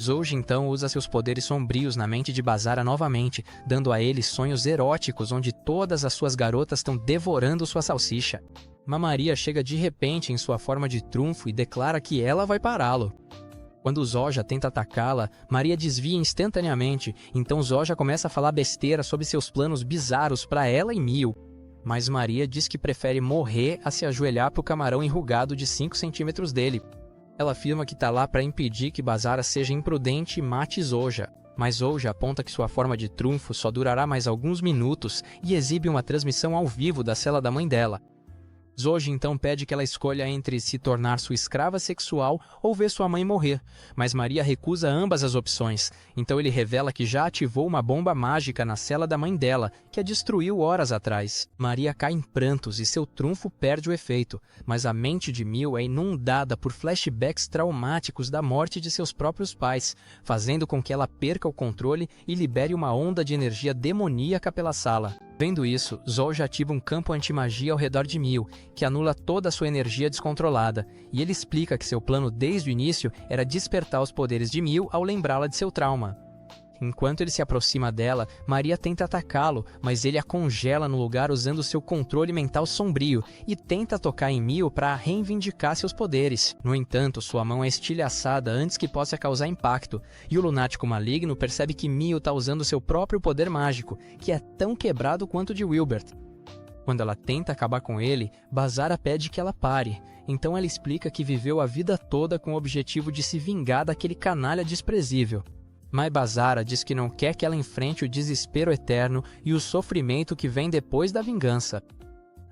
Zouja então usa seus poderes sombrios na mente de Bazara novamente, dando a ele sonhos eróticos onde todas as suas garotas estão devorando sua salsicha. Maria chega de repente em sua forma de trunfo e declara que ela vai pará-lo. Quando Zouja tenta atacá-la, Maria desvia instantaneamente, então Zouja começa a falar besteira sobre seus planos bizarros para ela e Mil. Mas Maria diz que prefere morrer a se ajoelhar para o camarão enrugado de 5 centímetros dele. Ela afirma que está lá para impedir que Bazara seja imprudente e mate Zouja. Mas Zouja aponta que sua forma de trunfo só durará mais alguns minutos e exibe uma transmissão ao vivo da cela da mãe dela. Zouja então pede que ela escolha entre se tornar sua escrava sexual ou ver sua mãe morrer, mas Maria recusa ambas as opções, então ele revela que já ativou uma bomba mágica na cela da mãe dela, que a destruiu horas atrás. Maria cai em prantos e seu trunfo perde o efeito, mas a mente de Mil é inundada por flashbacks traumáticos da morte de seus próprios pais, fazendo com que ela perca o controle e libere uma onda de energia demoníaca pela sala. Vendo isso, Zouja ativa um campo anti-magia ao redor de Mil, que anula toda a sua energia descontrolada, e ele explica que seu plano desde o início era despertar os poderes de Mil ao lembrá-la de seu trauma. Enquanto ele se aproxima dela, Maria tenta atacá-lo, mas ele a congela no lugar usando seu controle mental sombrio e tenta tocar em Mil para reivindicar seus poderes. No entanto, sua mão é estilhaçada antes que possa causar impacto, e o lunático maligno percebe que Mil está usando seu próprio poder mágico, que é tão quebrado quanto o de Wilbert. Quando ela tenta acabar com ele, Bazara pede que ela pare, então ela explica que viveu a vida toda com o objetivo de se vingar daquele canalha desprezível. Mas Bazara diz que não quer que ela enfrente o desespero eterno e o sofrimento que vem depois da vingança.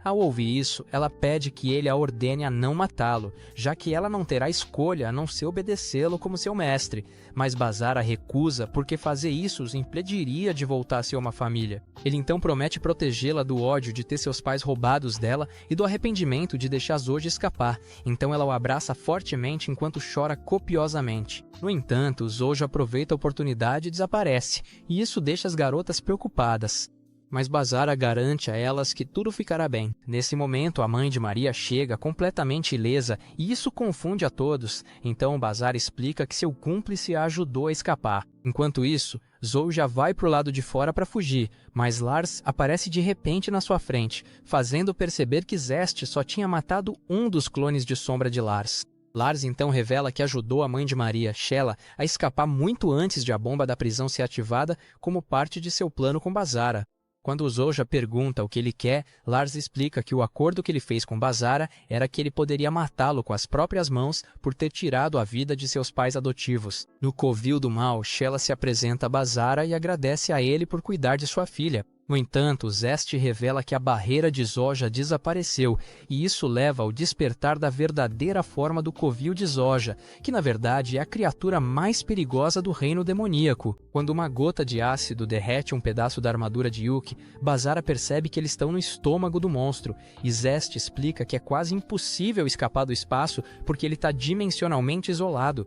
Ao ouvir isso, ela pede que ele a ordene a não matá-lo, já que ela não terá escolha a não ser obedecê-lo como seu mestre, mas Bazara recusa porque fazer isso os impediria de voltar a ser uma família. Ele então promete protegê-la do ódio de ter seus pais roubados dela e do arrependimento de deixar Zouja escapar, então ela o abraça fortemente enquanto chora copiosamente. No entanto, Zouja aproveita a oportunidade e desaparece, e isso deixa as garotas preocupadas. Mas Bazara garante a elas que tudo ficará bem. Nesse momento, a mãe de Maria chega completamente ilesa e isso confunde a todos. Então Bazara explica que seu cúmplice a ajudou a escapar. Enquanto isso, Zouja vai para o lado de fora para fugir, mas Lars aparece de repente na sua frente, fazendo perceber que Zest só tinha matado um dos clones de sombra de Lars. Lars então revela que ajudou a mãe de Maria, Shella, a escapar muito antes de a bomba da prisão ser ativada como parte de seu plano com Bazara. Quando o Zoja pergunta o que ele quer, Lars explica que o acordo que ele fez com Bazara era que ele poderia matá-lo com as próprias mãos por ter tirado a vida de seus pais adotivos. No covil do mal, Shella se apresenta a Bazara e agradece a ele por cuidar de sua filha. No entanto, Zest revela que a barreira de Zoja desapareceu, e isso leva ao despertar da verdadeira forma do covil de Zoja, que na verdade é a criatura mais perigosa do reino demoníaco. Quando uma gota de ácido derrete um pedaço da armadura de Yuki, Bazara percebe que eles estão no estômago do monstro, e Zest explica que é quase impossível escapar do espaço porque ele está dimensionalmente isolado.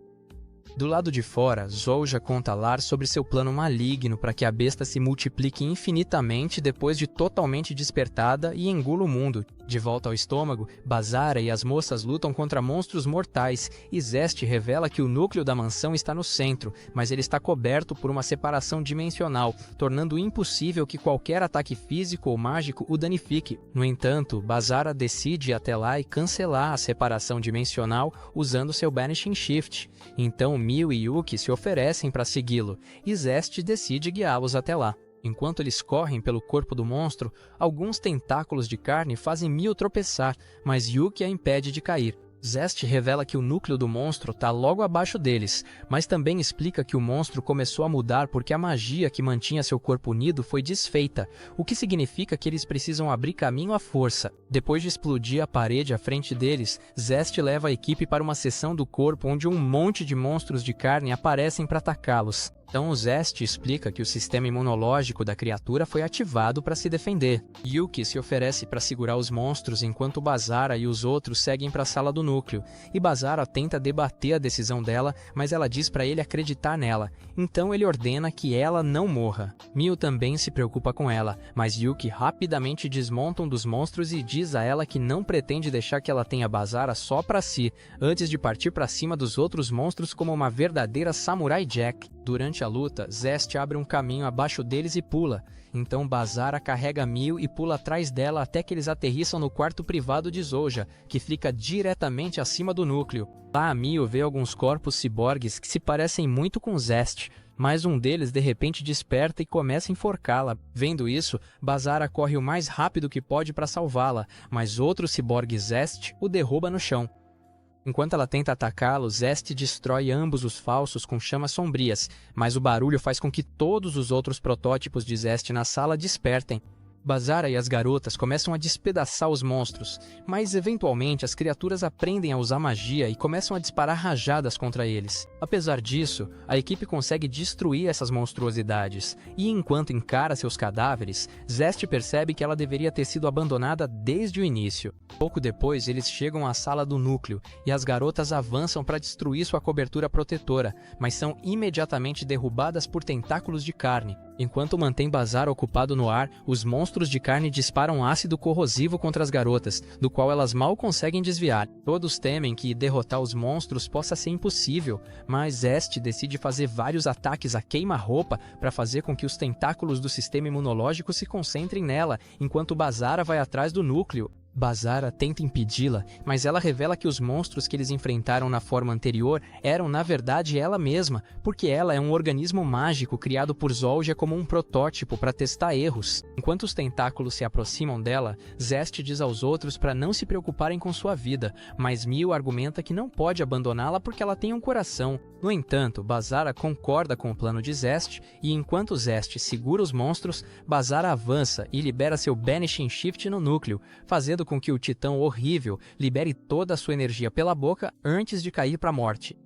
Do lado de fora, Zoja conta a Lars sobre seu plano maligno para que a besta se multiplique infinitamente depois de totalmente despertada e engula o mundo. De volta ao estômago, Bazara e as moças lutam contra monstros mortais, e Zest revela que o núcleo da mansão está no centro, mas ele está coberto por uma separação dimensional, tornando impossível que qualquer ataque físico ou mágico o danifique. No entanto, Bazara decide ir até lá e cancelar a separação dimensional usando seu Banishing Shift. Então Mio e Yuki se oferecem para segui-lo, e Zest decide guiá-los até lá. Enquanto eles correm pelo corpo do monstro, alguns tentáculos de carne fazem Mio tropeçar, mas Yuki a impede de cair. Zest revela que o núcleo do monstro está logo abaixo deles, mas também explica que o monstro começou a mudar porque a magia que mantinha seu corpo unido foi desfeita, o que significa que eles precisam abrir caminho à força. Depois de explodir a parede à frente deles, Zest leva a equipe para uma seção do corpo onde um monte de monstros de carne aparecem para atacá-los. Então Zest explica que o sistema imunológico da criatura foi ativado para se defender. Yuki se oferece para segurar os monstros enquanto Bazara e os outros seguem para a sala do núcleo, e Bazara tenta debater a decisão dela, mas ela diz para ele acreditar nela, então ele ordena que ela não morra. Mio também se preocupa com ela, mas Yuki rapidamente desmonta um dos monstros e diz a ela que não pretende deixar que ela tenha Bazara só para si, antes de partir para cima dos outros monstros como uma verdadeira Samurai Jack. Durante a luta, Zest abre um caminho abaixo deles e pula. Então Bazara carrega Mio e pula atrás dela até que eles aterrissam no quarto privado de Zoja, que fica diretamente acima do núcleo. Lá Mio vê alguns corpos ciborgues que se parecem muito com Zest, mas um deles de repente desperta e começa a enforcá-la. Vendo isso, Bazara corre o mais rápido que pode para salvá-la, mas outro ciborgue Zest o derruba no chão. Enquanto ela tenta atacá-lo, Zest destrói ambos os falsos com chamas sombrias, mas o barulho faz com que todos os outros protótipos de Zest na sala despertem. Bazara e as garotas começam a despedaçar os monstros, mas eventualmente as criaturas aprendem a usar magia e começam a disparar rajadas contra eles. Apesar disso, a equipe consegue destruir essas monstruosidades, e enquanto encara seus cadáveres, Zest percebe que ela deveria ter sido abandonada desde o início. Pouco depois, eles chegam à sala do núcleo, e as garotas avançam para destruir sua cobertura protetora, mas são imediatamente derrubadas por tentáculos de carne. Enquanto mantém Bazara ocupado no ar, os monstros de carne disparam ácido corrosivo contra as garotas, do qual elas mal conseguem desviar. Todos temem que derrotar os monstros possa ser impossível, mas Zest decide fazer vários ataques a queima-roupa para fazer com que os tentáculos do sistema imunológico se concentrem nela, enquanto Bazara vai atrás do núcleo. Bazara tenta impedi-la, mas ela revela que os monstros que eles enfrentaram na forma anterior eram na verdade ela mesma, porque ela é um organismo mágico criado por Zoja como um protótipo para testar erros. Enquanto os tentáculos se aproximam dela, Zest diz aos outros para não se preocuparem com sua vida, mas Mio argumenta que não pode abandoná-la porque ela tem um coração. No entanto, Bazara concorda com o plano de Zest, e enquanto Zest segura os monstros, Bazara avança e libera seu Banishing Shift no núcleo, fazendo com que o titã horrível libere toda a sua energia pela boca antes de cair para a morte.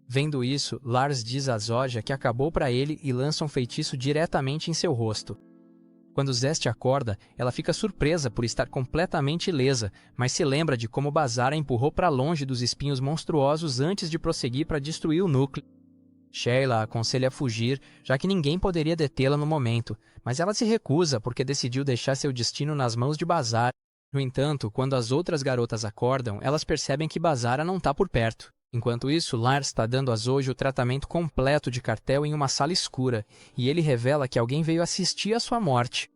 Vendo isso, Lars diz a Zoja que acabou para ele e lança um feitiço diretamente em seu rosto. Quando Zest acorda, ela fica surpresa por estar completamente ilesa, mas se lembra de como Bazara empurrou para longe dos espinhos monstruosos antes de prosseguir para destruir o núcleo. Shella a aconselha a fugir, já que ninguém poderia detê-la no momento, mas ela se recusa porque decidiu deixar seu destino nas mãos de Bazara. No entanto, quando as outras garotas acordam, elas percebem que Bazara não está por perto. Enquanto isso, Lars está dando a Zoja o tratamento completo de cartel em uma sala escura, e ele revela que alguém veio assistir à sua morte.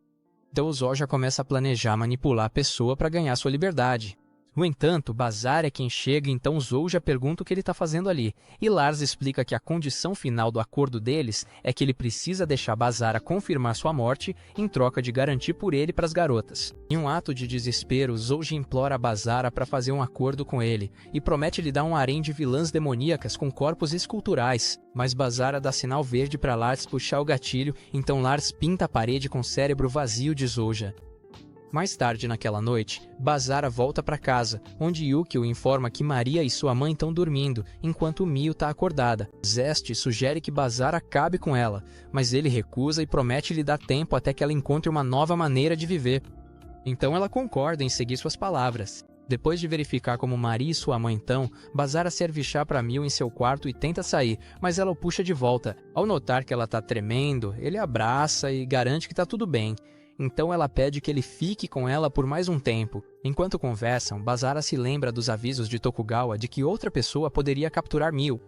Então Zoja começa a planejar manipular a pessoa para ganhar sua liberdade. No entanto, Bazar é quem chega, então Zouja pergunta o que ele está fazendo ali, e Lars explica que a condição final do acordo deles é que ele precisa deixar Bazara confirmar sua morte em troca de garantir por ele para as garotas. Em um ato de desespero, Zouja implora a Bazara para fazer um acordo com ele, e promete lhe dar um harém de vilãs demoníacas com corpos esculturais, mas Bazara dá sinal verde para Lars puxar o gatilho, então Lars pinta a parede com o cérebro vazio de Zouja. Mais tarde naquela noite, Bazara volta para casa, onde Yukio informa que Maria e sua mãe estão dormindo, enquanto Mio está acordada. Zest sugere que Bazara acabe com ela, mas ele recusa e promete lhe dar tempo até que ela encontre uma nova maneira de viver. Então ela concorda em seguir suas palavras. Depois de verificar como Maria e sua mãe estão, Bazara serve chá para Mio em seu quarto e tenta sair, mas ela o puxa de volta. Ao notar que ela está tremendo, ele abraça e garante que está tudo bem. Então ela pede que ele fique com ela por mais um tempo. Enquanto conversam, Bazara se lembra dos avisos de Tokugawa de que outra pessoa poderia capturar Mio.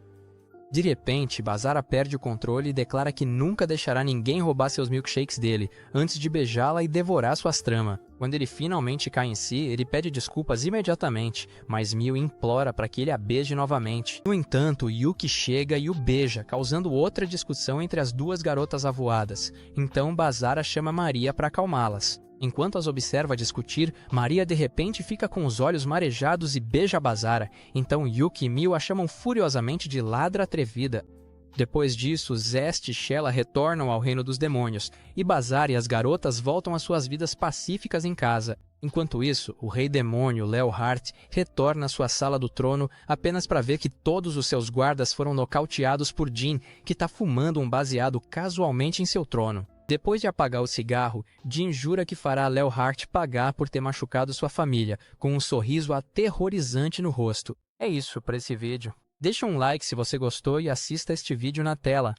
De repente, Bazara perde o controle e declara que nunca deixará ninguém roubar seus milkshakes dele, antes de beijá-la e devorar suas tramas. Quando ele finalmente cai em si, ele pede desculpas imediatamente, mas Mio implora para que ele a beije novamente. No entanto, Yuki chega e o beija, causando outra discussão entre as duas garotas avoadas. Então Bazara chama Maria para acalmá-las. Enquanto as observa discutir, Maria de repente fica com os olhos marejados e beija Bazara. Então Yuki e Mio a chamam furiosamente de ladra atrevida. Depois disso, Zest e Shella retornam ao reino dos demônios, e Bazara e as garotas voltam às suas vidas pacíficas em casa. Enquanto isso, o rei demônio, Leohart, retorna à sua sala do trono apenas para ver que todos os seus guardas foram nocauteados por Jin, que está fumando um baseado casualmente em seu trono. Depois de apagar o cigarro, Jin jura que fará Leohart pagar por ter machucado sua família, com um sorriso aterrorizante no rosto. É isso para esse vídeo. Deixa um like se você gostou e assista este vídeo na tela.